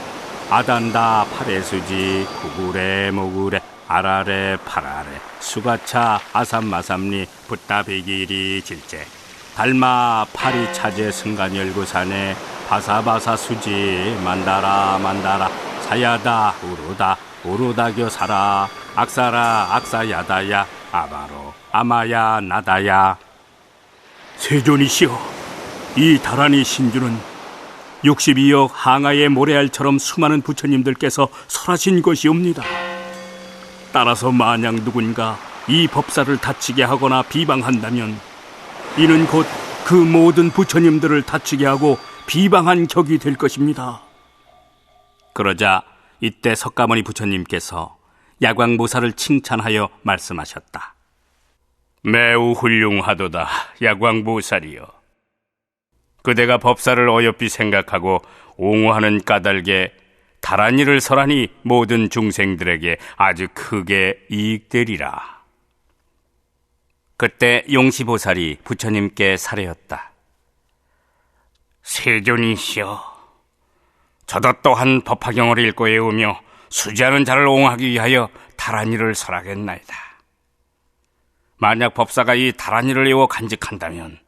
아단다 파레수지 구구레 모구레 아라레 파라레 수가차 아삼마삼리 붓다베기리 질제 달마 파리 차제 승간열구산에 바사바사 수지 만다라 만다라 사야다 우루다 우루다교 사라 악사라 악사야다야 아바로 아마야 나다야. 세존이시여, 이 다란이 신주는 62억 항아의 모래알처럼 수많은 부처님들께서 설하신 것이옵니다. 따라서 만약 누군가 이 법사를 다치게 하거나 비방한다면 이는 곧 그 모든 부처님들을 다치게 하고 비방한 격이 될 것입니다. 그러자 이때 석가모니 부처님께서 야광보살을 칭찬하여 말씀하셨다. 매우 훌륭하도다, 야광보살이여. 그대가 법사를 어여삐 생각하고 옹호하는 까닭에 다란이를 설하니 모든 중생들에게 아주 크게 이익되리라. 그때 용시보살이 부처님께 사례었다. 세존이시여, 저도 또한 법화경을 읽고 외우며 수지하는 자를 옹호하기 위하여 다란이를 설하겠나이다. 만약 법사가 이 다란이를 외워 간직한다면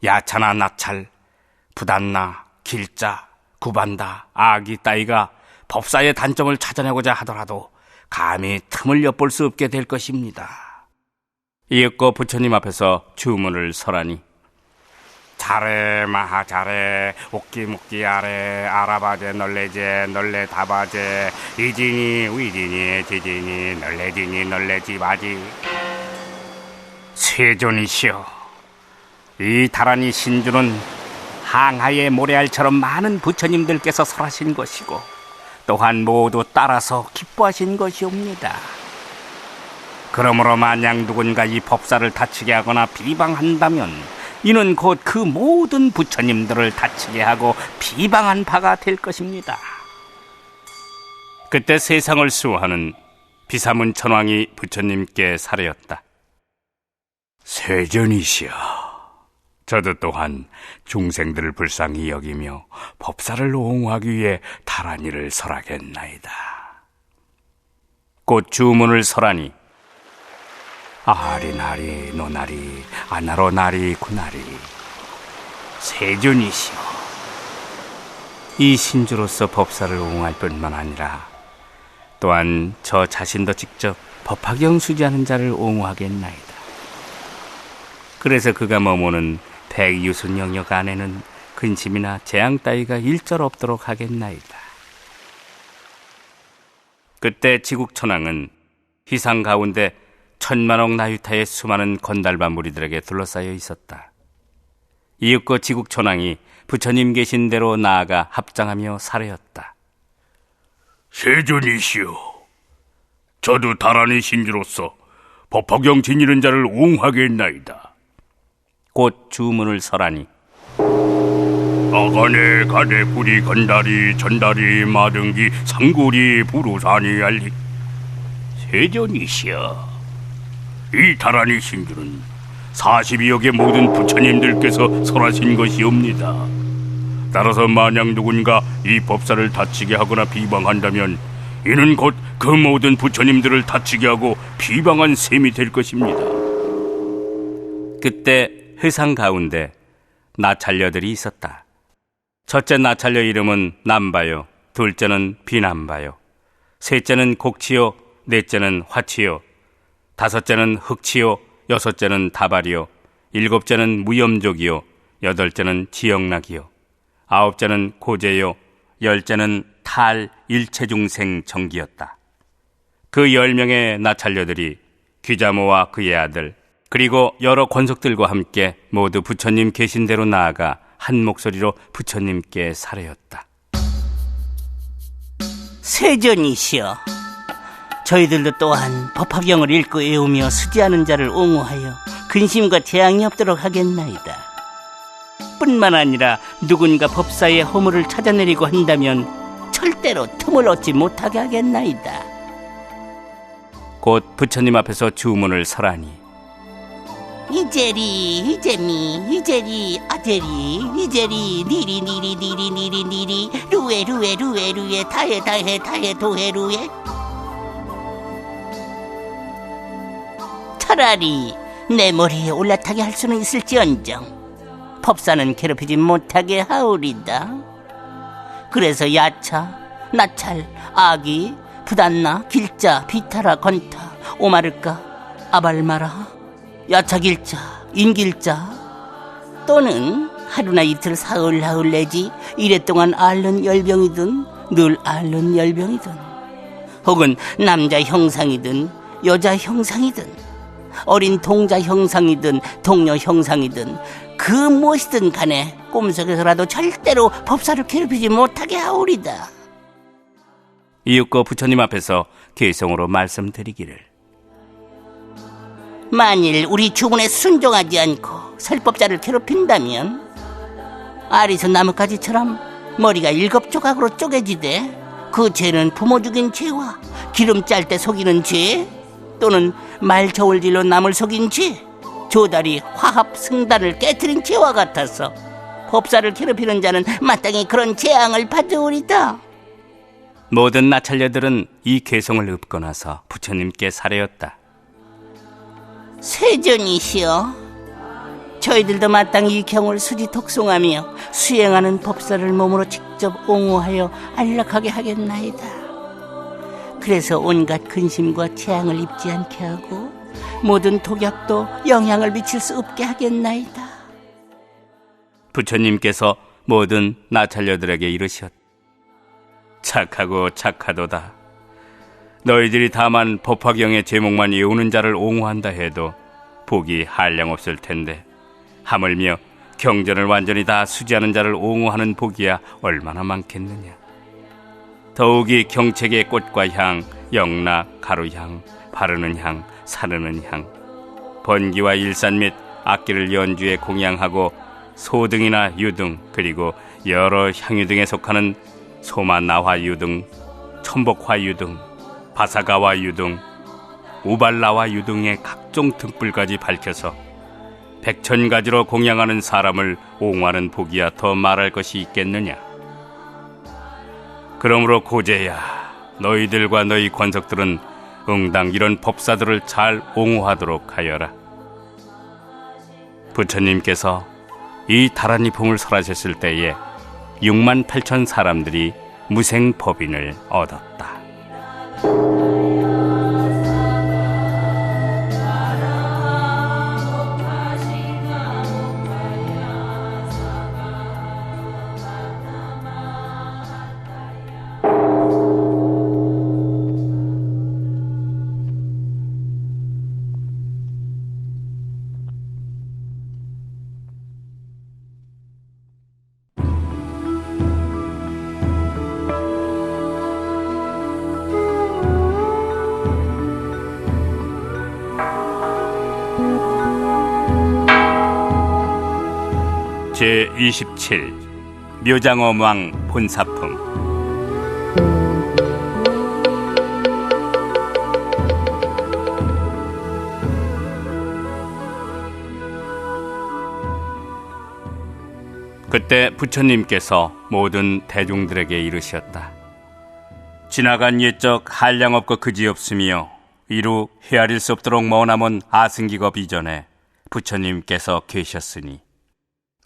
야차나 나찰, 부단나, 길자, 구반다, 아기 따위가 법사의 단점을 찾아내고자 하더라도 감히 틈을 엿볼 수 없게 될 것입니다. 이윽고 부처님 앞에서 주문을 설하니 잘해 마하 잘해 옥기묵기 아래 아라바제 널레제 널레 다바제 이진이 위진이 지진이 널레진이 널레지바지. 세존이시여, 이 다란이 신주는 항하의 모래알처럼 많은 부처님들께서 설하신 것이고 또한 모두 따라서 기뻐하신 것이옵니다. 그러므로 만약 누군가 이 법사를 다치게 하거나 비방한다면 이는 곧 그 모든 부처님들을 다치게 하고 비방한 바가 될 것입니다. 그때 세상을 수호하는 비사문 천왕이 부처님께 사례었다. 세존이시여, 저도 또한 중생들을 불쌍히 여기며 법사를 옹호하기 위해 다란이를 설하겠나이다. 곧 주문을 설하니 아리나리 노나리 아나로나리 구나리. 세존이시여, 이 신주로서 법사를 옹호할 뿐만 아니라 또한 저 자신도 직접 법화경 수지하는 자를 옹호하겠나이다. 그래서 그가 머무는 백유순 영역 안에는 근심이나 재앙 따위가 일절 없도록 하겠나이다. 그때 지국천왕은 희상 가운데 1000만억 나유타의 수많은 건달반 무리들에게 둘러싸여 있었다. 이윽고 지국천왕이 부처님 계신 대로 나아가 합장하며 사례었다. 세존이시여, 저도 다란이 신주로서 법화경 지니는 자를 옹하겠나이다. 곧 주문을 설하니 아가네 가네 뿌리 건다리 전다리 마등기 상구리 부루사니 알리 세전이시여, 이 다란이 신주는 42억의 모든 부처님들께서 설하신 것이옵니다. 따라서 만약 누군가 이 법사를 다치게 하거나 비방한다면 이는 곧 그 모든 부처님들을 다치게 하고 비방한 셈이 될 것입니다. 그때 회상 가운데 나찰녀들이 있었다. 첫째 나찰녀 이름은 남바요, 둘째는 비남바요, 셋째는 곡치요, 넷째는 화치요, 다섯째는 흑치요, 여섯째는 다발이요, 일곱째는 무염족이요, 여덟째는 지역락이요, 아홉째는 고제요, 열째는 탈 일체중생 정기였다. 그 10명의 나찰녀들이 귀자모와 그의 아들 그리고 여러 권속들과 함께 모두 부처님 계신 대로 나아가 한 목소리로 부처님께 살해였다. 세전이시여, 저희들도 또한 법화경을 읽고 외우며 수지하는 자를 옹호하여 근심과 재앙이 없도록 하겠나이다. 뿐만 아니라 누군가 법사의 허물을 찾아내리고 한다면 절대로 틈을 얻지 못하게 하겠나이다. 곧 부처님 앞에서 주문을 설하니 이제리 이제미 이제리 아제리 이제리 니리 니리 니리 니리 니리 루에 루에 루에 루에 다해 다해 다해 도해 루에. 차라리 내 머리에 올라타게 할 수는 있을지언정 법사는 괴롭히지 못하게 하오리다. 그래서 야차, 나찰, 아기, 부단나, 길자, 비타라, 건타, 오마르까, 아발마라, 야차길자, 인길자, 또는 하루나 이틀 사흘 하흘 내지 이래 동안 앓는 열병이든 늘 앓는 열병이든 혹은 남자 형상이든 여자 형상이든 어린 동자 형상이든 동녀 형상이든 그 무엇이든 간에 꿈속에서라도 절대로 법사를 괴롭히지 못하게 하오리다. 이윽고 부처님 앞에서 개성으로 말씀드리기를 만일 우리 주문에 순종하지 않고 설법자를 괴롭힌다면 아리수 나뭇가지처럼 머리가 7조각으로 쪼개지되 그 죄는 부모 죽인 죄와 기름 짤 때 속이는 죄 또는 말 저울질로 남을 속인 죄, 조다리 화합 승단을 깨트린 죄와 같아서 법사를 괴롭히는 자는 마땅히 그런 재앙을 받으리다. 모든 나찰녀들은 이 개성을 읊고 나서 부처님께 살해였다. 세전이시여, 저희들도 마땅히 이 경을 수지 독송하며 수행하는 법사를 몸으로 직접 옹호하여 안락하게 하겠나이다. 그래서 온갖 근심과 재앙을 입지 않게 하고 모든 독약도 영향을 미칠 수 없게 하겠나이다. 부처님께서 모든 나찰녀들에게 이르셨다. 착하고 착하도다. 너희들이 다만 법화경의 제목만 외우는 자를 옹호한다 해도 복이 한량없을 텐데 하물며 경전을 완전히 다 수지하는 자를 옹호하는 복이야 얼마나 많겠느냐. 더욱이 경책의 꽃과 향, 영락, 가루향, 바르는 향, 사르는 향, 번기와 일산 및 악기를 연주에 공양하고 소등이나 유등 그리고 여러 향유 등에 속하는 소만나화유 등, 천복화유 등, 바사가와유 등, 우발라와유 등의 각종 등불까지 밝혀서 100,000가지로 공양하는 사람을 옹호하는 복이야 더 말할 것이 있겠느냐. 그러므로 고제야, 너희들과 너희 권석들은 응당 이런 법사들을 잘 옹호하도록 하여라. 부처님께서 이 다란이 봉을 설하셨을 때에 68,000 사람들이 무생법인을 얻었다. 제27 묘장엄 왕 본사품. 그때 부처님께서 모든 대중들에게 이르셨다. 지나간 옛적 한량없고 그지없으며 이루 헤아릴 수 없도록 머나먼 아승기겁 이전에 부처님께서 계셨으니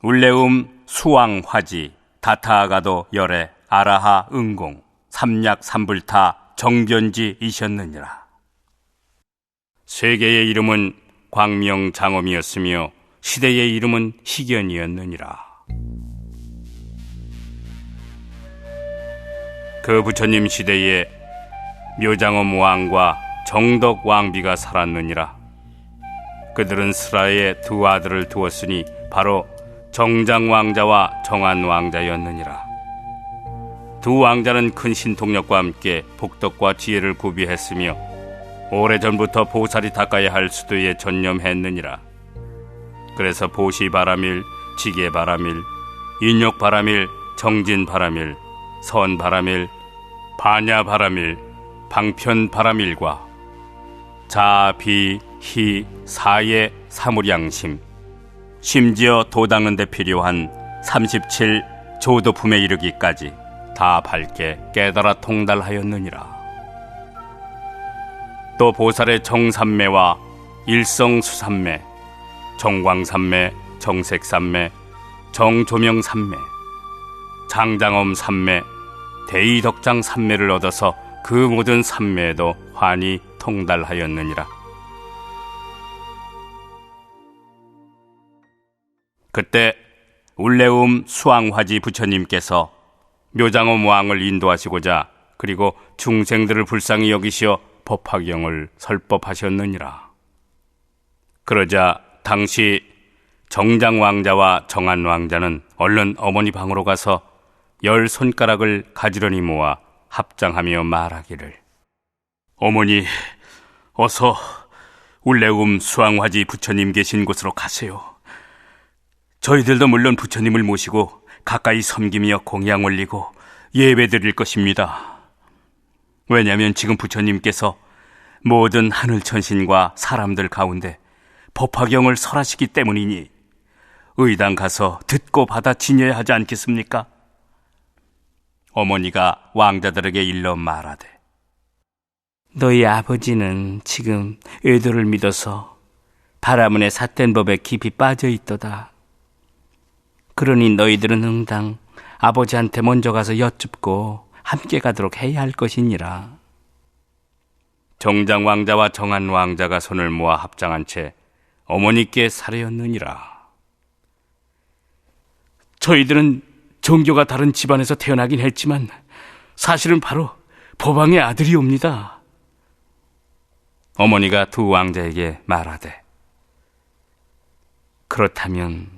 울레움 수왕화지 다타아가도 열애 아라하 응공 삼약 삼불타 정변지이셨느니라. 세계의 이름은 광명장엄이었으며 시대의 이름은 희견이었느니라. 그 부처님 시대에 묘장엄 왕과 정덕 왕비가 살았느니라. 그들은 스라에 두 아들을 두었으니 바로 정장 왕자와 정안 왕자였느니라. 두 왕자는 큰 신통력과 함께 복덕과 지혜를 구비했으며 오래전부터 보살이 닦아야 할 수도에 전념했느니라. 그래서 보시바라밀, 지게바라밀, 인욕바라밀, 정진바라밀, 선바라밀, 반야바라밀, 방편바라밀과 자, 비, 희, 사의 사무량심, 심지어 도 닦는 데 필요한 37 조도품에 이르기까지 다 밝게 깨달아 통달하였느니라. 또 보살의 정삼매와 일성수삼매, 정광삼매, 정색삼매, 정조명삼매, 장장엄 삼매, 대의덕장 삼매를 얻어서 그 모든 삼매에도 환히 통달하였느니라. 그때 울레움 수왕화지 부처님께서 묘장엄 왕을 인도하시고자 그리고 중생들을 불쌍히 여기시어 법화경을 설법하셨느니라. 그러자 당시 정장 왕자와 정안 왕자는 얼른 어머니 방으로 가서 10손가락을 가지런히 모아 합장하며 말하기를, 어머니, 어서 울레움 수왕화지 부처님 계신 곳으로 가세요. 저희들도 물론 부처님을 모시고 가까이 섬기며 공양 올리고 예배 드릴 것입니다. 왜냐하면 지금 부처님께서 모든 하늘 천신과 사람들 가운데 법화경을 설하시기 때문이니 의당 가서 듣고 받아 지녀야 하지 않겠습니까? 어머니가 왕자들에게 일러 말하되, 너희 아버지는 지금 의도를 믿어서 바라문의 삿된 법에 깊이 빠져 있도다. 그러니 너희들은 응당 아버지한테 먼저 가서 여쭙고 함께 가도록 해야 할 것이니라. 정장 왕자와 정안 왕자가 손을 모아 합장한 채 어머니께 사례였느니라. 저희들은 종교가 다른 집안에서 태어나긴 했지만 사실은 바로 법왕의 아들이옵니다. 어머니가 두 왕자에게 말하되, 그렇다면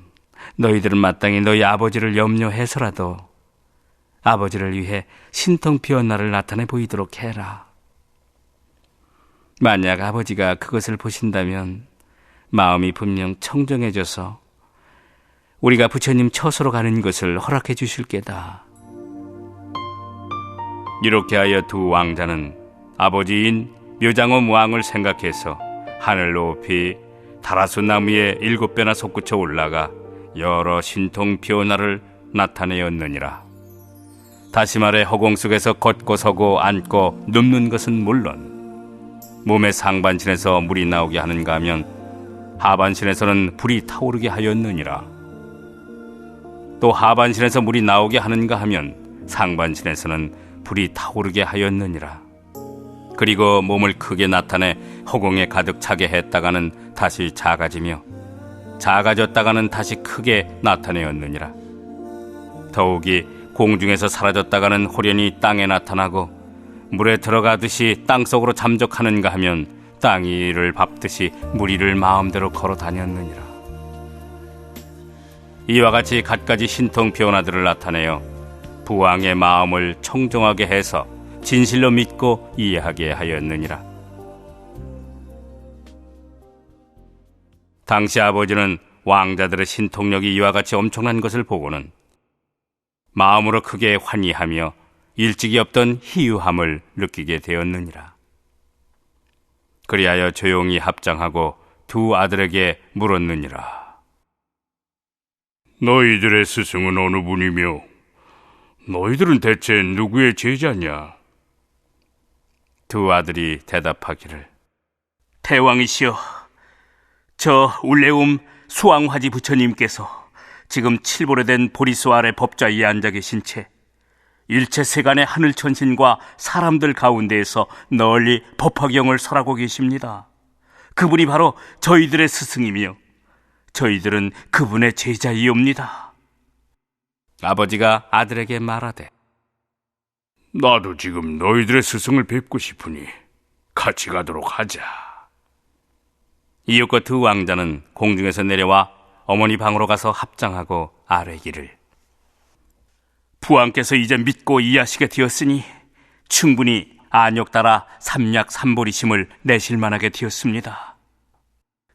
너희들은 마땅히 너희 아버지를 염려해서라도 아버지를 위해 신통피어나를 나타내 보이도록 해라. 만약 아버지가 그것을 보신다면 마음이 분명 청정해져서 우리가 부처님 처소로 가는 것을 허락해 주실 게다. 이렇게 하여 두 왕자는 아버지인 묘장엄 왕을 생각해서 하늘 높이 다라수 나무에 7배나 솟구쳐 올라가 여러 신통 변화를 나타내었느니라. 다시 말해 허공 속에서 걷고 서고 앉고 눕는 것은 물론 몸의 상반신에서 물이 나오게 하는가 하면 하반신에서는 불이 타오르게 하였느니라. 또 하반신에서 물이 나오게 하는가 하면 상반신에서는 불이 타오르게 하였느니라. 그리고 몸을 크게 나타내 허공에 가득 차게 했다가는 다시 작아지며 작아졌다가는 다시 크게 나타내었느니라. 더욱이 공중에서 사라졌다가는 홀연히 땅에 나타나고 물에 들어가듯이 땅속으로 잠적하는가 하면 땅이 이를 밟듯이 물 위를 마음대로 걸어 다녔느니라. 이와 같이 갖가지 신통 변화들을 나타내어 부왕의 마음을 청정하게 해서 진실로 믿고 이해하게 하였느니라. 당시 아버지는 왕자들의 신통력이 이와 같이 엄청난 것을 보고는 마음으로 크게 환희하며 일찍이 없던 희유함을 느끼게 되었느니라. 그리하여 조용히 합장하고 두 아들에게 물었느니라. 너희들의 스승은 어느 분이며 너희들은 대체 누구의 제자냐? 두 아들이 대답하기를, 대왕이시여, 저 울레움 수왕화지 부처님께서 지금 칠보레된 보리수 아래 법좌 위에 앉아 계신 채 일체 세간의 하늘 천신과 사람들 가운데에서 널리 법화경을 설하고 계십니다. 그분이 바로 저희들의 스승이며 저희들은 그분의 제자이옵니다. 아버지가 아들에게 말하되, 나도 지금 너희들의 스승을 뵙고 싶으니 같이 가도록 하자. 이윽고 두 왕자는 공중에서 내려와 어머니 방으로 가서 합장하고 아뢰기를, 부왕께서 이제 믿고 이해하시게 되었으니 충분히 안욕 따라 삼약 삼보리심을 내실 만하게 되었습니다.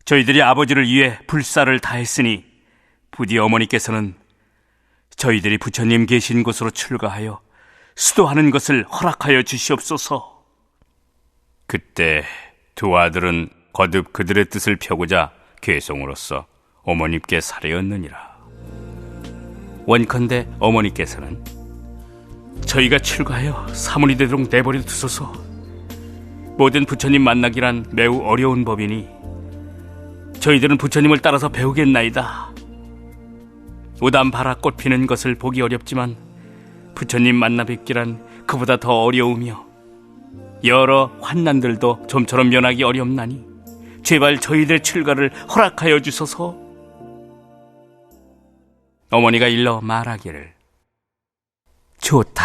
저희들이 아버지를 위해 불사를 다했으니 부디 어머니께서는 저희들이 부처님 계신 곳으로 출가하여 수도하는 것을 허락하여 주시옵소서. 그때 두 아들은 거듭 그들의 뜻을 펴고자 괴송으로써 어머님께 살해였느니라. 원컨대 어머니께서는, 저희가 출가하여 사문이 되도록 내버려 두소서. 모든 부처님 만나기란 매우 어려운 법이니 저희들은 부처님을 따라서 배우겠나이다. 우담바라 꽃 피는 것을 보기 어렵지만 부처님 만나 뵙기란 그보다 더 어려우며 여러 환난들도 좀처럼 면하기 어렵나니 제발 저희들의 출가를 허락하여 주소서. 어머니가 일러 말하기를, 좋다.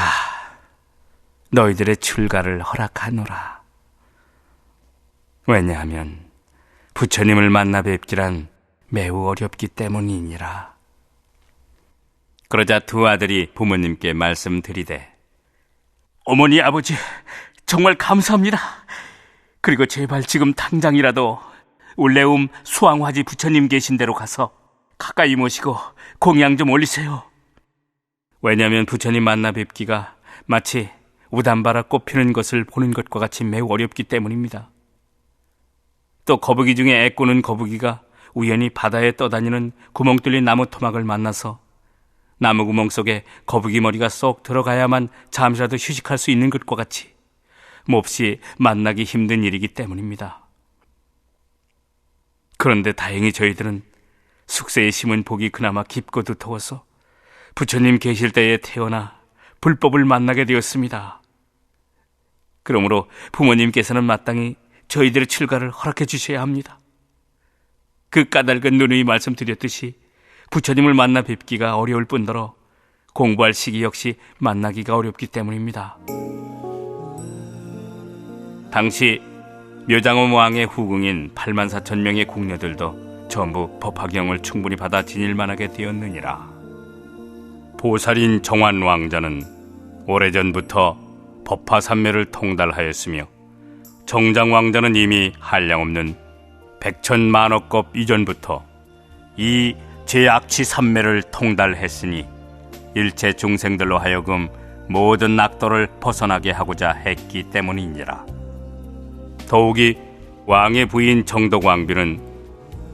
너희들의 출가를 허락하노라. 왜냐하면 부처님을 만나 뵙기란 매우 어렵기 때문이니라. 그러자 두 아들이 부모님께 말씀드리되, 어머니, 아버지, 정말 감사합니다. 그리고 제발 지금 당장이라도 울레움 수왕화지 부처님 계신 데로 가서 가까이 모시고 공양 좀 올리세요. 왜냐하면 부처님 만나 뵙기가 마치 우담바라 꽃 피는 것을 보는 것과 같이 매우 어렵기 때문입니다. 또 거북이 중에 애꾸는 거북이가 우연히 바다에 떠다니는 구멍 뚫린 나무 토막을 만나서 나무 구멍 속에 거북이 머리가 쏙 들어가야만 잠시라도 휴식할 수 있는 것과 같이 몹시 만나기 힘든 일이기 때문입니다. 그런데 다행히 저희들은 숙세에 심은 복이 그나마 깊고 두터워서 부처님 계실 때에 태어나 불법을 만나게 되었습니다. 그러므로 부모님께서는 마땅히 저희들의 출가를 허락해 주셔야 합니다. 그 까닭은 누누이 말씀드렸듯이 부처님을 만나 뵙기가 어려울 뿐더러 공부할 시기 역시 만나기가 어렵기 때문입니다. 당시 묘장엄 왕의 후궁인 84,000명의 궁녀들도 전부 법화경을 충분히 받아 지닐 만하게 되었느니라. 보살인 정환 왕자는 오래전부터 법화산매를 통달하였으며 정장 왕자는 이미 한량없는 백천만억급 이전부터 이 제악치 산매를 통달했으니 일체 중생들로 하여금 모든 낙도를 벗어나게 하고자 했기 때문이니라. 더욱이 왕의 부인 정덕왕비는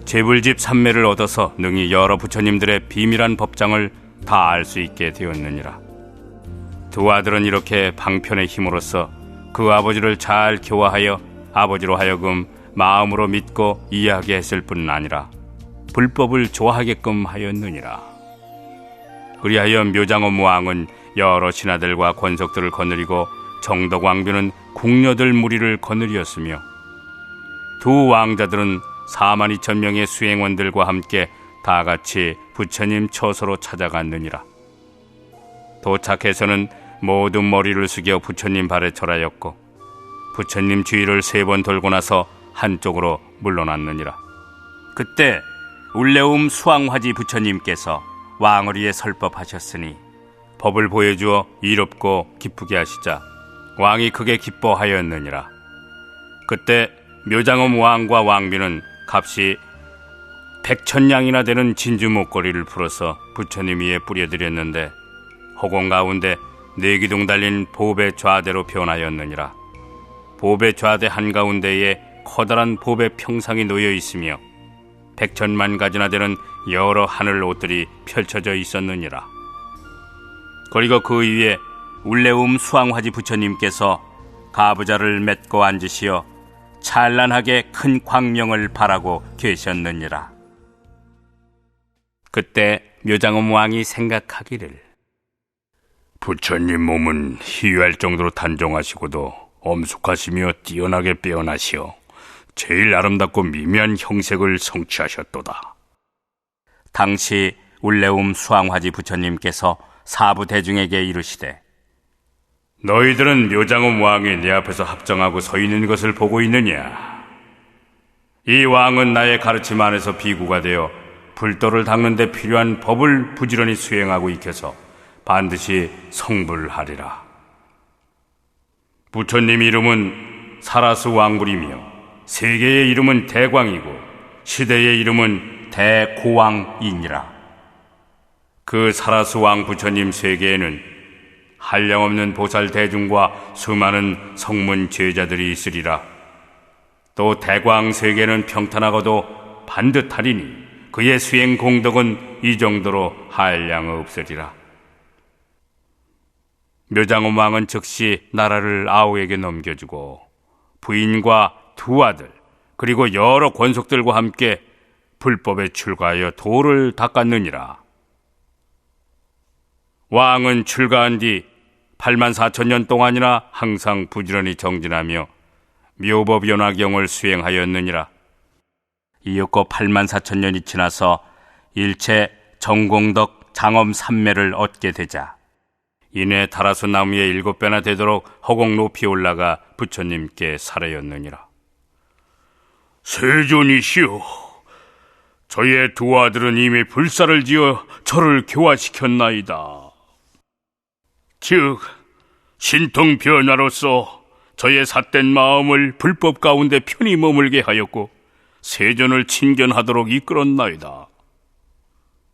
재불집 산매를 얻어서 능히 여러 부처님들의 비밀한 법장을 다 알 수 있게 되었느니라. 두 아들은 이렇게 방편의 힘으로써 그 아버지를 잘 교화하여 아버지로 하여금 마음으로 믿고 이해하게 했을 뿐 아니라 불법을 좋아하게끔 하였느니라. 그리하여 묘장엄 왕은 여러 신하들과 권속들을 거느리고 정덕왕비는 궁녀들 무리를 거느리었으며 두 왕자들은 42,000명의 수행원들과 함께 다같이 부처님 처소로 찾아갔느니라. 도착해서는 모두 머리를 숙여 부처님 발에 절하였고 부처님 주위를 3번 돌고 나서 한쪽으로 물러났느니라. 그때 울레움 수왕화지 부처님께서 왕을 위해 설법하셨으니 법을 보여주어 이롭고 기쁘게 하시자 왕이 크게 기뻐하였느니라. 그때 묘장엄 왕과 왕비는 값이 100,000냥이나 되는 진주 목걸이를 풀어서 부처님 위에 뿌려드렸는데 허공 가운데 4기둥 달린 보배 좌대로 변하였느니라. 보배 좌대 한가운데에 커다란 보배 평상이 놓여 있으며 100,000만 가지나 되는 여러 하늘 옷들이 펼쳐져 있었느니라. 그리고 그 위에 울레움 수왕화지 부처님께서 가부좌를 맺고 앉으시어 찬란하게 큰 광명을 바라고 계셨느니라. 그때 묘장엄 왕이 생각하기를, 부처님 몸은 희유할 정도로 단종하시고도 엄숙하시며 뛰어나게 빼어나시어 제일 아름답고 미미한 형색을 성취하셨도다. 당시 울레움 수왕화지 부처님께서 사부 대중에게 이르시되, 너희들은 묘장엄 왕이 내 앞에서 합정하고 서 있는 것을 보고 있느냐? 이 왕은 나의 가르침 안에서 비구가 되어 불도를 닦는 데 필요한 법을 부지런히 수행하고 익혀서 반드시 성불하리라. 부처님 이름은 사라스 왕불이며 세계의 이름은 대광이고 시대의 이름은 대고왕이니라. 그 사라스 왕 부처님 세계에는 한량없는 보살 대중과 수많은 성문 제자들이 있으리라. 또 대광 세계는 평탄하고도 반듯하리니 그의 수행 공덕은 이 정도로 한량 없으리라. 묘장엄 왕은 즉시 나라를 아우에게 넘겨주고 부인과 2 아들 그리고 여러 권속들과 함께 불법에 출가하여 도를 닦았느니라. 왕은 출가한 뒤 84,000년 동안이나 항상 부지런히 정진하며 묘법연화경을 수행하였느니라. 이윽고 84,000년이 지나서 일체 정공덕 장엄 삼매를 얻게 되자 이내 다라수 나무에 7배나 되도록 허공 높이 올라가 부처님께 사례였느니라. 세존이시여, 저의 2 아들은 이미 불사를 지어 저를 교화시켰나이다. 즉 신통 변화로서 저의 삿된 마음을 불법 가운데 편히 머물게 하였고 세존을 친견하도록 이끌었나이다.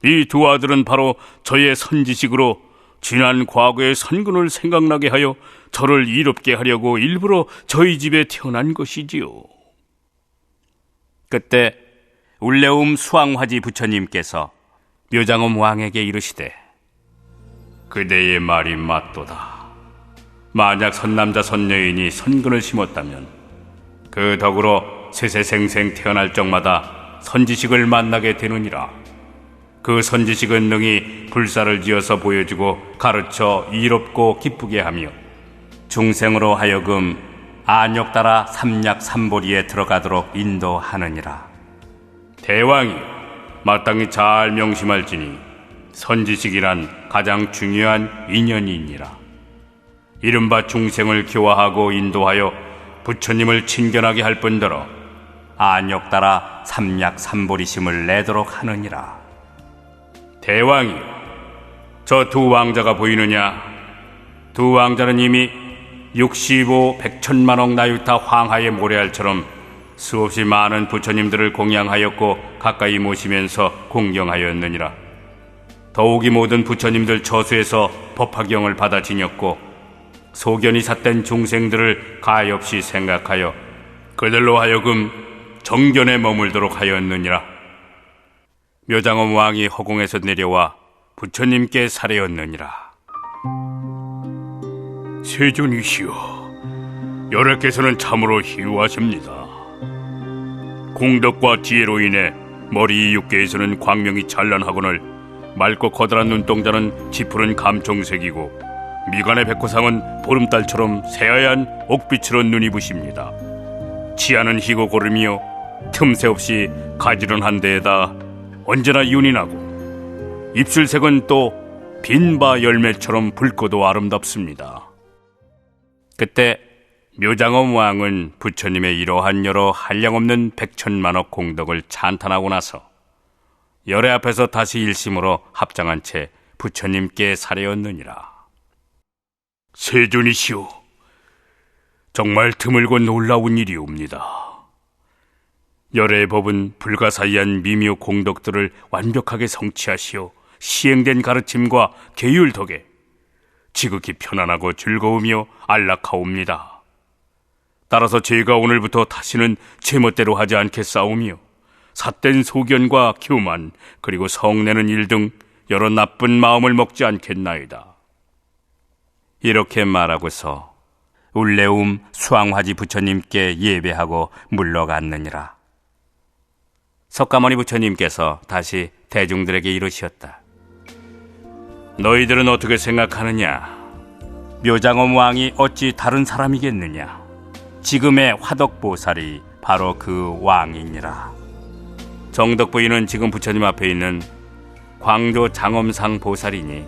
이 2 아들은 바로 저의 선지식으로 지난 과거의 선근을 생각나게 하여 저를 이롭게 하려고 일부러 저희 집에 태어난 것이지요. 그때 울레움 수왕화지 부처님께서 묘장엄 왕에게 이르시되, 그대의 말이 맞도다. 만약 선남자 선여인이 선근을 심었다면 그 덕으로 세세생생 태어날 적마다 선지식을 만나게 되느니라. 그 선지식은 능히 불사를 지어서 보여주고 가르쳐 이롭고 기쁘게 하며 중생으로 하여금 안욕 따라 삼략삼보리에 들어가도록 인도하느니라. 대왕이여, 마땅히 잘 명심할지니 선지식이란 가장 중요한 인연이니라. 이른바 중생을 교화하고 인도하여 부처님을 친견하게 할 뿐더러 안욕 따라 삼략삼보리심을 내도록 하느니라. 대왕이여, 저 2 왕자가 보이느냐? 2 왕자는 이미 65 100천만억 나유타 황하의 모래알처럼 수없이 많은 부처님들을 공양하였고 가까이 모시면서 공경하였느니라. 더욱이 모든 부처님들 처수에서 법화경을 받아 지녔고 소견이 삿된 중생들을 가엾이 생각하여 그들로 하여금 정견에 머물도록 하였느니라. 묘장엄 왕이 허공에서 내려와 부처님께 사례였느니라. 세존이시여, 여러께서는 참으로 희유하십니다. 공덕과 지혜로 인해 머리 6개에서는 광명이 찬란하거늘 맑고 커다란 눈동자는 짙푸른 감청색이고 미간의 백호상은 보름달처럼 새하얀 옥빛으로 눈이 부십니다. 치아는 희고 고르며 틈새 없이 가지런한 데에다 언제나 윤이 나고 입술색은 또 빈바 열매처럼 붉고도 아름답습니다. 그때 묘장엄 왕은 부처님의 이러한 여러 한량없는 100천만억 공덕을 찬탄하고 나서 열애 앞에서 다시 일심으로 합장한 채 부처님께 사례였느니라. 세존이시오, 정말 드물고 놀라운 일이옵니다. 열의 법은 불가사의한 미묘 공덕들을 완벽하게 성취하시어 시행된 가르침과 계율 덕에 지극히 편안하고 즐거우며 안락하옵니다. 따라서 제가 오늘부터 다시는 제멋대로 하지 않겠사오며 삿된 소견과 교만 그리고 성내는 일 등 여러 나쁜 마음을 먹지 않겠나이다. 이렇게 말하고서 울레움 수왕화지 부처님께 예배하고 물러갔느니라. 석가모니 부처님께서 다시 대중들에게 이르시었다. 너희들은 어떻게 생각하느냐? 묘장엄 왕이 어찌 다른 사람이겠느냐? 지금의 화덕보살이 바로 그 왕이니라. 정덕부인은 지금 부처님 앞에 있는 광조 장엄상 보살이니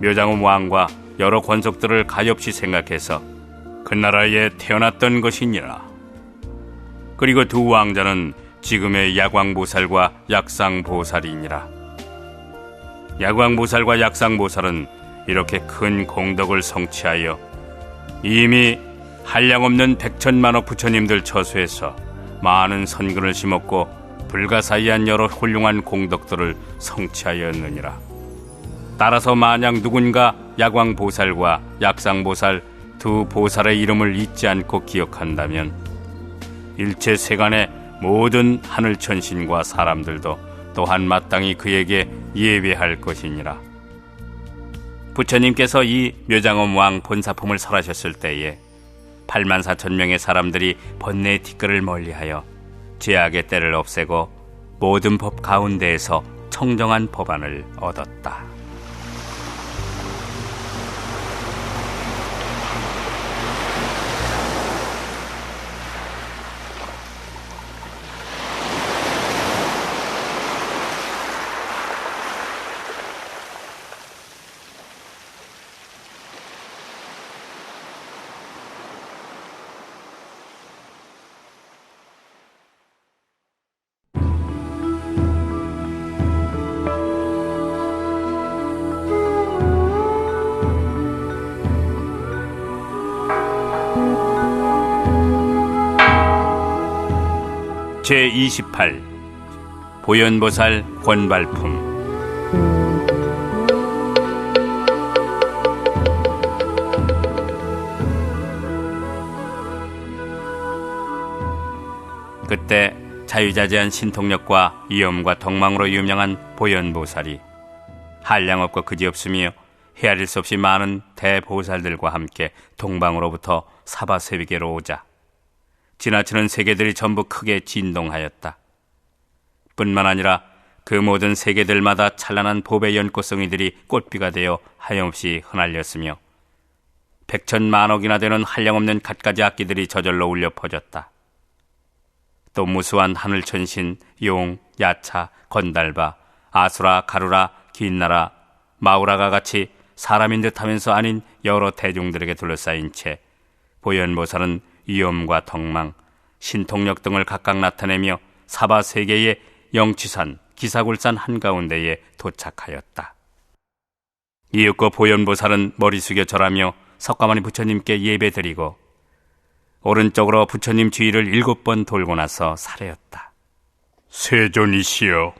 묘장엄 왕과 여러 권속들을 가엾이 생각해서 그 나라에 태어났던 것이니라. 그리고 두 왕자는 지금의 야광보살과 약상보살이니라. 야광보살과 약상보살은 이렇게 큰 공덕을 성취하여 이미 한량없는 백천만억 부처님들 처소에서 많은 선근을 심었고 불가사의한 여러 훌륭한 공덕들을 성취하였느니라. 따라서 만약 누군가 야광보살과 약상보살 두 보살의 이름을 잊지 않고 기억한다면 일체 세간의 모든 하늘천신과 사람들도 또한 마땅히 그에게 예배할 것이니라. 부처님께서 이 묘장엄 왕 본사품을 설하셨을 때에 84,000명의 사람들이 번뇌의 티끌을 멀리하여 죄악의 때를 없애고 모든 법 가운데에서 청정한 법안을 얻었다. 제28 보현보살 권발품. 그때 자유자재한 신통력과 위엄과 덕망으로 유명한 보현보살이 한량없고 그지없으며 헤아릴 수 없이 많은 대보살들과 함께 동방으로부터 사바세계로 오자 지나치는 세계들이 전부 크게 진동하였다. 뿐만 아니라 그 모든 세계들마다 찬란한 법의 연꽃송이들이 꽃비가 되어 하염없이 흩날렸으며 백천만억이나 되는 한량없는 갖가지 악기들이 저절로 울려 퍼졌다. 또 무수한 하늘천신, 용, 야차, 건달바, 아수라, 가루라, 긴나라, 마우라가 같이 사람인 듯하면서 아닌 여러 대중들에게 둘러싸인 채 보현보살은 위엄과 덕망, 신통력 등을 각각 나타내며 사바세계의 영취산, 기사굴산 한가운데에 도착하였다. 이윽고 보현보살은 머리 숙여 절하며 석가모니 부처님께 예배드리고 오른쪽으로 부처님 주위를 7번 돌고 나서 사례었다. 세존이시여,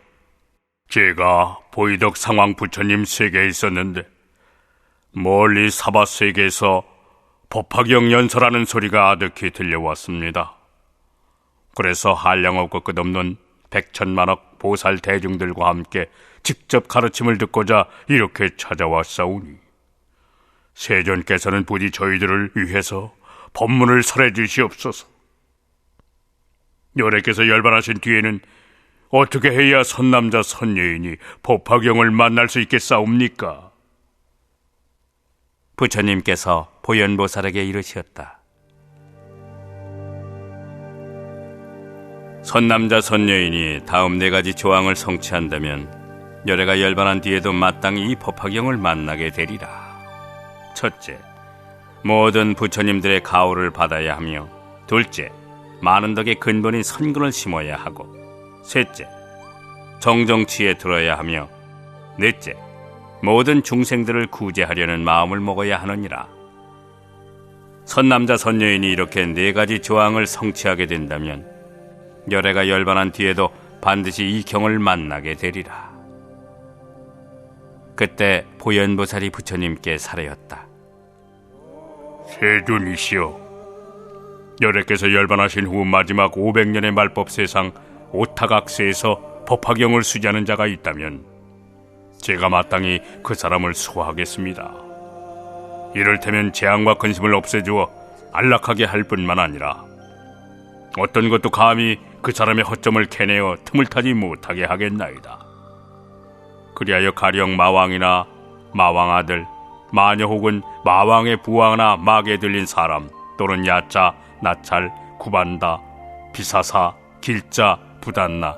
제가 보이덕 상황 부처님 세계에 있었는데 멀리 사바세계에서 법화경 연설하는 소리가 아득히 들려왔습니다. 그래서 한량없고 끝없는 백천만억 보살 대중들과 함께 직접 가르침을 듣고자 이렇게 찾아왔사오니 세존께서는 부디 저희들을 위해서 법문을 설해 주시옵소서. 열애께서 열반하신 뒤에는 어떻게 해야 선남자 선여인이 법화경을 만날 수 있겠사옵니까? 부처님께서 보현보살에게 이르셨다. 선남자 선여인이 다음 4가지 조항을 성취한다면 열애가 열반한 뒤에도 마땅히 이 법화경을 만나게 되리라. 첫째, 모든 부처님들의 가호를 받아야 하며, 둘째, 많은 덕의 근본인 선근을 심어야 하고, 셋째, 정정치에 들어야 하며, 넷째, 모든 중생들을 구제하려는 마음을 먹어야 하느니라. 선남자 선여인이 이렇게 4가지 조항을 성취하게 된다면 열애가 열반한 뒤에도 반드시 이 경을 만나게 되리라. 그때 보현보살이 부처님께 사례였다. 세존이시여, 열애께서 열반하신 후 마지막 500년의 말법 세상 오타각세에서 법화경을 수지하는 자가 있다면 제가 마땅히 그 사람을 수호하겠습니다. 이를테면 재앙과 근심을 없애주어 안락하게 할 뿐만 아니라 어떤 것도 감히 그 사람의 허점을 캐내어 틈을 타지 못하게 하겠나이다. 그리하여 가령 마왕이나 마왕 아들, 마녀 혹은 마왕의 부하나 막에 들린 사람, 또는 야자, 나찰, 구반다, 비사사, 길자, 부단나,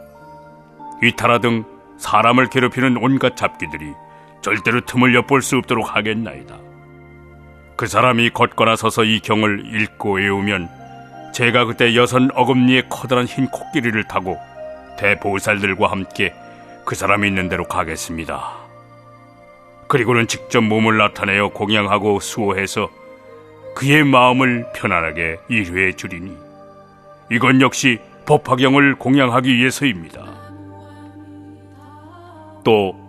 위타라 등 사람을 괴롭히는 온갖 잡귀들이 절대로 틈을 엿볼 수 없도록 하겠나이다. 그 사람이 걷거나 서서 이 경을 읽고 외우면 제가 그때 6 어금니의 커다란 흰 코끼리를 타고 대보살들과 함께 그 사람이 있는 데로 가겠습니다. 그리고는 직접 몸을 나타내어 공양하고 수호해서 그의 마음을 편안하게 이루해 주리니 이건 역시 법화경을 공양하기 위해서입니다. 또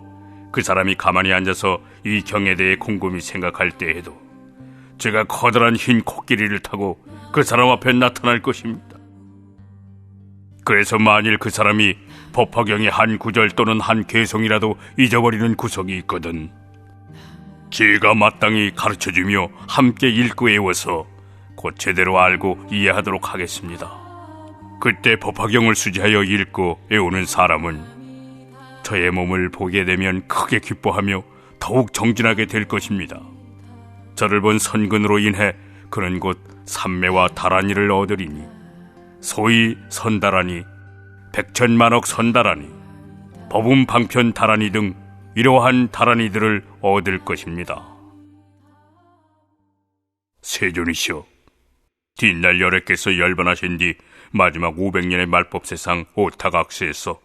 그 사람이 가만히 앉아서 이 경에 대해 곰곰이 생각할 때에도 제가 커다란 흰 코끼리를 타고 그 사람 앞에 나타날 것입니다. 그래서 만일 그 사람이 법화경의 한 구절 또는 한 개성이라도 잊어버리는 구석이 있거든 제가 마땅히 가르쳐주며 함께 읽고 외워서 곧 제대로 알고 이해하도록 하겠습니다. 그때 법화경을 수지하여 읽고 외우는 사람은 저의 몸을 보게 되면 크게 기뻐하며 더욱 정진하게 될 것입니다. 저를 본 선근으로 인해 그는 곧 삼매와 다란이를 얻으리니 소위 선다란이, 백천만억 선다란이, 법음 방편 다란이 등 이러한 다란이들을 얻을 것입니다. 세존이시여, 뒷날 열애께서 열반하신 뒤 마지막 500년의 말법세상 오타각세에서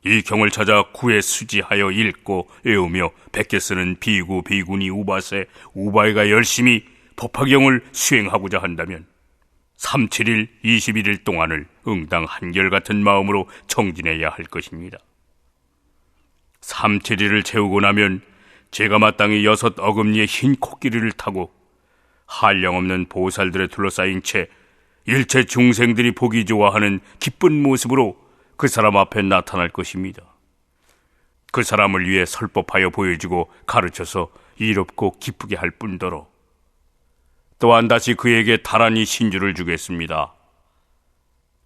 이 경을 찾아 구에 수지하여 읽고 외우며 베껴 쓰는 비구, 비구니, 우바세, 우바이가 열심히 법화경을 수행하고자 한다면 3, 7일, 21일 동안을 응당 한결같은 마음으로 정진해야 할 것입니다. 3, 7일을 채우고 나면 제가 마땅히 6 어금니의 흰 코끼리를 타고 한량없는 보살들에 둘러싸인 채 일체 중생들이 보기 좋아하는 기쁜 모습으로 그 사람 앞에 나타날 것입니다. 그 사람을 위해 설법하여 보여주고 가르쳐서 이롭고 기쁘게 할 뿐더러 또한 다시 그에게 다란이 신주를 주겠습니다.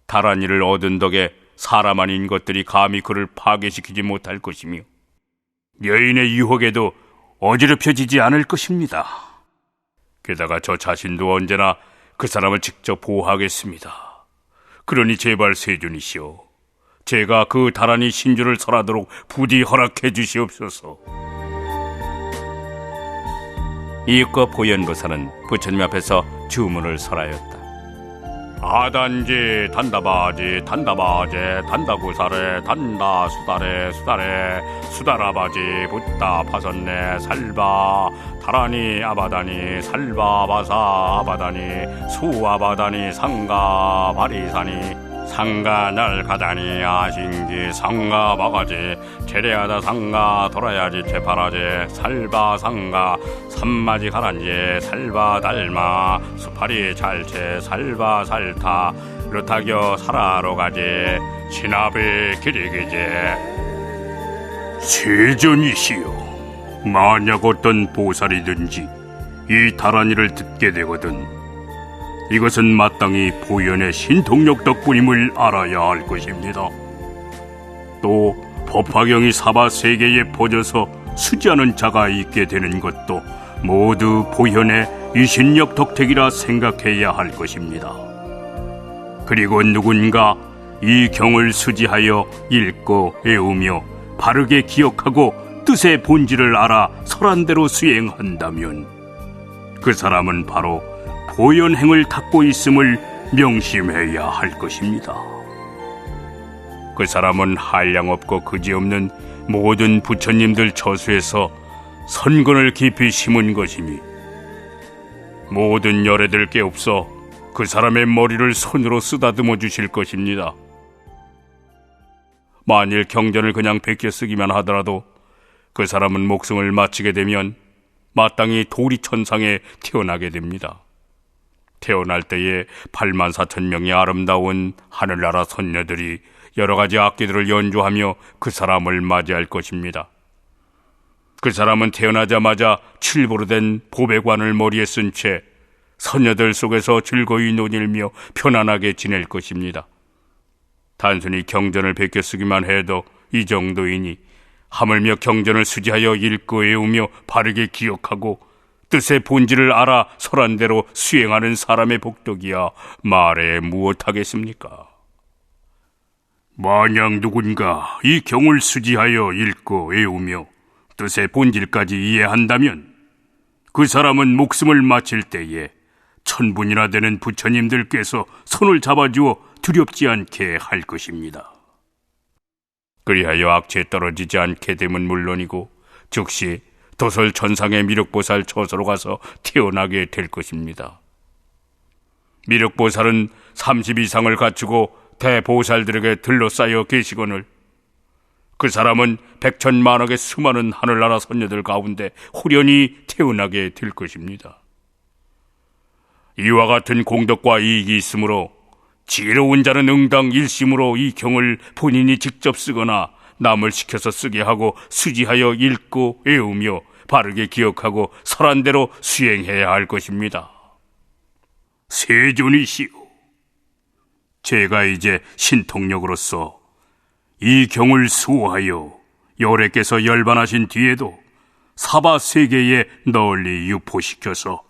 다란이를 얻은 덕에 사람 아닌 것들이 감히 그를 파괴시키지 못할 것이며 여인의 유혹에도 어지럽혀지지 않을 것입니다. 게다가 저 자신도 언제나 그 사람을 직접 보호하겠습니다. 그러니 제발 세존이시여, 제가 그 다란이 신주를 설하도록 부디 허락해 주시옵소서. 이윽고 보현보살은 부처님 앞에서 주문을 설하였다. 아단지 단다바지 단다바지 단다구사레 단다수다레 수다레 수다라바지 붓다 파선네 살바 다라니 아바다니 살바바사 아바다니 수아바다니 상가 바리사니 상가 날가다니 아신기 상가 바가지 제레하다 상가 돌아야지 퇴파라지 살바 상가 삼마지 가란지 살바 달마 수파리 잘채 살바 살타 르타교 사라로 가지 신압이 기리기지. 세존이시여, 만약 어떤 보살이든지 이 다란이를 듣게 되거든 이것은 마땅히 보현의 신통력 덕분임을 알아야 할 것입니다. 또 법화경이 사바 세계에 퍼져서 수지하는 자가 있게 되는 것도 모두 보현의 유신력 덕택이라 생각해야 할 것입니다. 그리고 누군가 이 경을 수지하여 읽고 외우며 바르게 기억하고 뜻의 본질을 알아 설한대로 수행한다면 그 사람은 바로 보현행을 닦고 있음을 명심해야 할 것입니다. 그 사람은 한량없고 그지없는 모든 부처님들 처수에서 선근을 깊이 심은 것이니 모든 열애들 깨없어 그 사람의 머리를 손으로 쓰다듬어 주실 것입니다. 만일 경전을 그냥 베껴 쓰기만 하더라도 그 사람은 목숨을 마치게 되면 마땅히 도리천상에 태어나게 됩니다. 태어날 때에 84,000명의 아름다운 하늘나라 선녀들이 여러 가지 악기들을 연주하며 그 사람을 맞이할 것입니다. 그 사람은 태어나자마자 칠보로 된 보배관을 머리에 쓴 채 선녀들 속에서 즐거이 논일며 편안하게 지낼 것입니다. 단순히 경전을 베껴 쓰기만 해도 이 정도이니 하물며 경전을 수지하여 읽고 외우며 바르게 기억하고 뜻의 본질을 알아 설한대로 수행하는 사람의 복덕이야 말해 무엇하겠습니까? 만약 누군가 이 경을 수지하여 읽고 외우며 뜻의 본질까지 이해한다면 그 사람은 목숨을 마칠 때에 천분이나 되는 부처님들께서 손을 잡아주어 두렵지 않게 할 것입니다. 그리하여 악취에 떨어지지 않게 됨은 물론이고 즉시 도설 천상의 미륵보살 처소로 가서 태어나게 될 것입니다. 미륵보살은 30 이상을 갖추고 대보살들에게 들러싸여 계시거늘 그 사람은 백천만억의 수많은 하늘나라 선녀들 가운데 후련히 태어나게 될 것입니다. 이와 같은 공덕과 이익이 있으므로 지혜로운 자는 응당 일심으로 이 경을 본인이 직접 쓰거나 남을 시켜서 쓰게 하고 수지하여 읽고 외우며 바르게 기억하고 설한대로 수행해야 할 것입니다. 세존이시오, 제가 이제 신통력으로서 이 경을 수호하여 여래께서 열반하신 뒤에도 사바세계에 널리 유포시켜서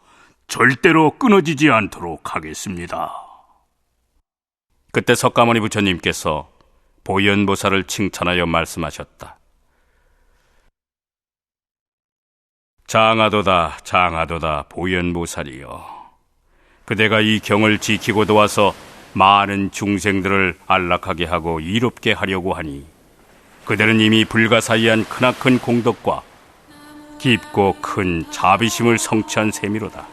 절대로 끊어지지 않도록 하겠습니다. 그때 석가모니 부처님께서 보현보살을 칭찬하여 말씀하셨다. 장하도다 장하도다 보현보살이여, 그대가 이 경을 지키고 도와서 많은 중생들을 안락하게 하고 이롭게 하려고 하니 그대는 이미 불가사의한 크나큰 공덕과 깊고 큰 자비심을 성취한 셈이로다.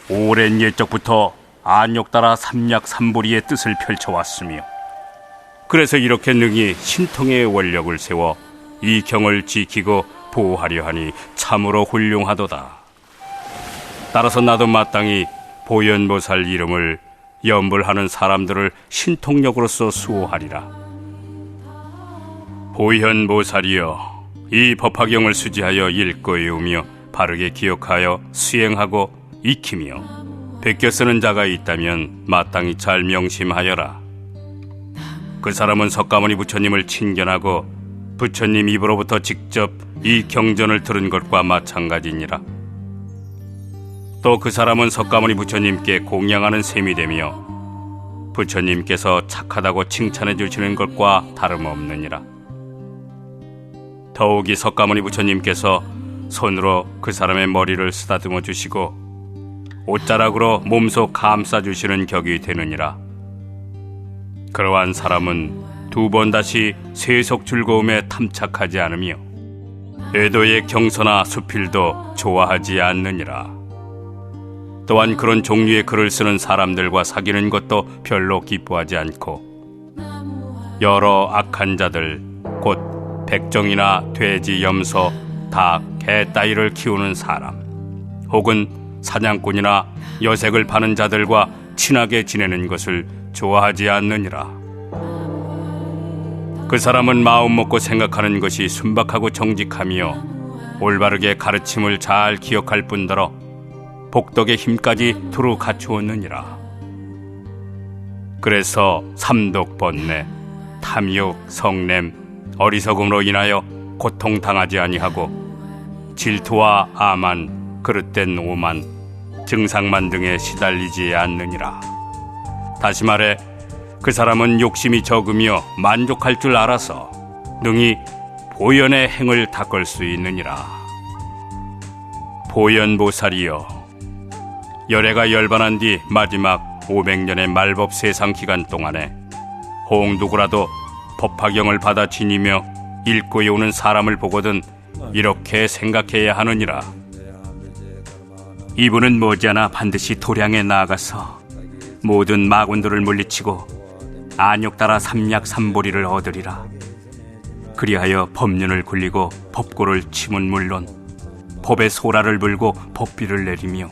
오랜 옛적부터 안욕따라 삼략삼보리의 뜻을 펼쳐왔으며 그래서 이렇게 능히 신통의 원력을 세워 이 경을 지키고 보호하려 하니 참으로 훌륭하도다. 따라서 나도 마땅히 보현보살 이름을 염불하는 사람들을 신통력으로서 수호하리라. 보현보살이여, 이 법화경을 수지하여 읽고 외우며 바르게 기억하여 수행하고 익히며 베껴 쓰는 자가 있다면 마땅히 잘 명심하여라. 그 사람은 석가모니 부처님을 친견하고 부처님 입으로부터 직접 이 경전을 들은 것과 마찬가지니라. 또 그 사람은 석가모니 부처님께 공양하는 셈이 되며 부처님께서 착하다고 칭찬해 주시는 것과 다름없느니라. 더욱이 석가모니 부처님께서 손으로 그 사람의 머리를 쓰다듬어 주시고 옷자락으로 몸소 감싸 주시는 격이 되느니라. 그러한 사람은 두 번 다시 세속 즐거움에 탐착하지 않으며 애도의 경서나 수필도 좋아하지 않느니라. 또한 그런 종류의 글을 쓰는 사람들과 사귀는 것도 별로 기뻐하지 않고 여러 악한 자들, 곧 백정이나 돼지, 염소, 닭, 개 따위를 키우는 사람, 혹은 사냥꾼이나 여색을 파는 자들과 친하게 지내는 것을 좋아하지 않느니라. 그 사람은 마음 먹고 생각하는 것이 순박하고 정직하며 올바르게 가르침을 잘 기억할 뿐더러 복덕의 힘까지 두루 갖추었느니라. 그래서 삼독, 번뇌, 탐욕, 성냄, 어리석음으로 인하여 고통당하지 아니하고 질투와 아만, 그릇된 오만, 증상만 등에 시달리지 않느니라. 다시 말해 그 사람은 욕심이 적으며 만족할 줄 알아서 능히 보현의 행을 닦을 수 있느니라. 보현보살이여, 열애가 열반한 뒤 마지막 500년의 말법 세상 기간 동안에 혹 누구라도 법화경을 받아 지니며 읽고 외우는 사람을 보거든 이렇게 생각해야 하느니라. 이분은 머지않아 반드시 도량에 나아가서 모든 마군들을 물리치고 안욕 따라 삼약삼보리를 얻으리라. 그리하여 법륜을 굴리고 법고를 치면 물론 법의 소라를 불고 법비를 내리며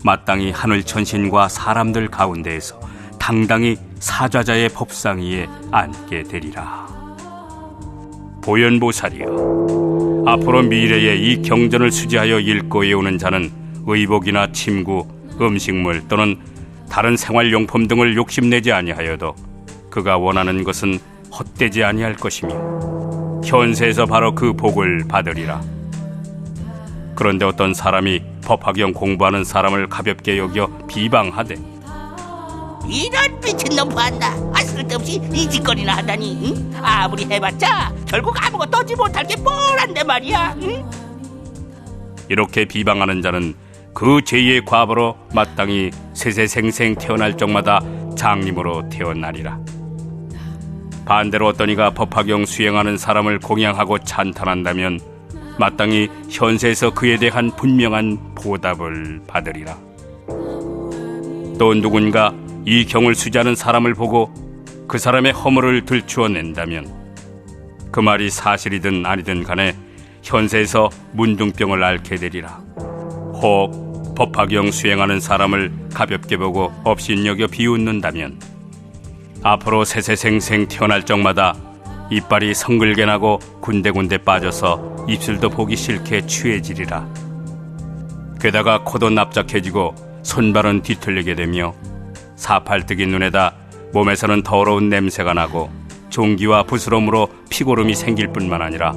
마땅히 하늘 천신과 사람들 가운데에서 당당히 사좌자의 법상 위에 앉게 되리라. 보현보살이여, 앞으로 미래에 이 경전을 수지하여 읽고 외우는 자는 의복이나 침구, 음식물 또는 다른 생활용품 등을 욕심내지 아니하여도 그가 원하는 것은 헛되지 아니할 것이며 현세에서 바로 그 복을 받으리라. 그런데 어떤 사람이 법화경 공부하는 사람을 가볍게 여겨 비방하되 이런 미친놈 보았나. 쓸데없이 이 짓거리나 하다니. 응? 아무리 해봤자 결국 아무것도 얻지 못할 게 뻔한데 말이야. 응? 이렇게 비방하는 자는 그 죄의 과보로 마땅히 세세생생 태어날 적마다 장님으로 태어나리라. 반대로 어떤 이가 법화경 수행하는 사람을 공양하고 찬탄한다면 마땅히 현세에서 그에 대한 분명한 보답을 받으리라. 또 누군가 이 경을 수지하는 사람을 보고 그 사람의 허물을 들추어낸다면 그 말이 사실이든 아니든 간에 현세에서 문둥병을 앓게 되리라. 혹 법화경 수행하는 사람을 가볍게 보고 업신여겨 비웃는다면 앞으로 세세생생 태어날 적마다 이빨이 성글게 나고 군데군데 빠져서 입술도 보기 싫게 취해지리라. 게다가 코도 납작해지고 손발은 뒤틀리게 되며 사팔뜨기 눈에다 몸에서는 더러운 냄새가 나고 종기와 부스럼으로 피고름이 생길 뿐만 아니라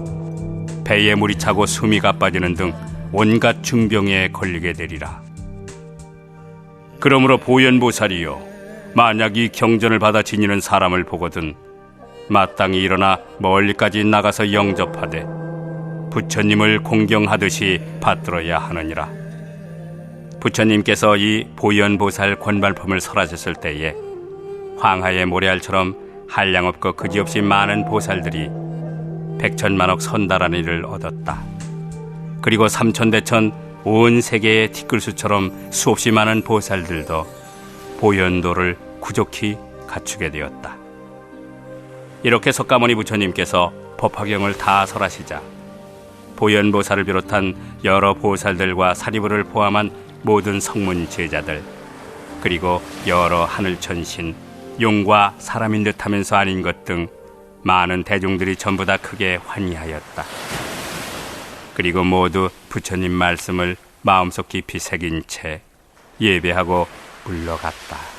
배에 물이 차고 숨이 가빠지는 등 온갖 중병에 걸리게 되리라. 그러므로 보현보살이요, 만약 이 경전을 받아 지니는 사람을 보거든 마땅히 일어나 멀리까지 나가서 영접하되 부처님을 공경하듯이 받들어야 하느니라. 부처님께서 이 보현보살 권발품을 설하셨을 때에 황하의 모래알처럼 한량없고 그지없이 많은 보살들이 백천만억 선다라니를 얻었다. 그리고 삼천대천 온 세계의 티끌수처럼 수없이 많은 보살들도 보현도를 구족히 갖추게 되었다. 이렇게 석가모니 부처님께서 법화경을 다 설하시자 보현보살을 비롯한 여러 보살들과 사리부를 포함한 모든 성문 제자들, 그리고 여러 하늘천신, 용과 사람인 듯하면서 아닌 것 등 많은 대중들이 전부 다 크게 환희하였다. 그리고 모두 부처님 말씀을 마음속 깊이 새긴 채 예배하고 물러갔다.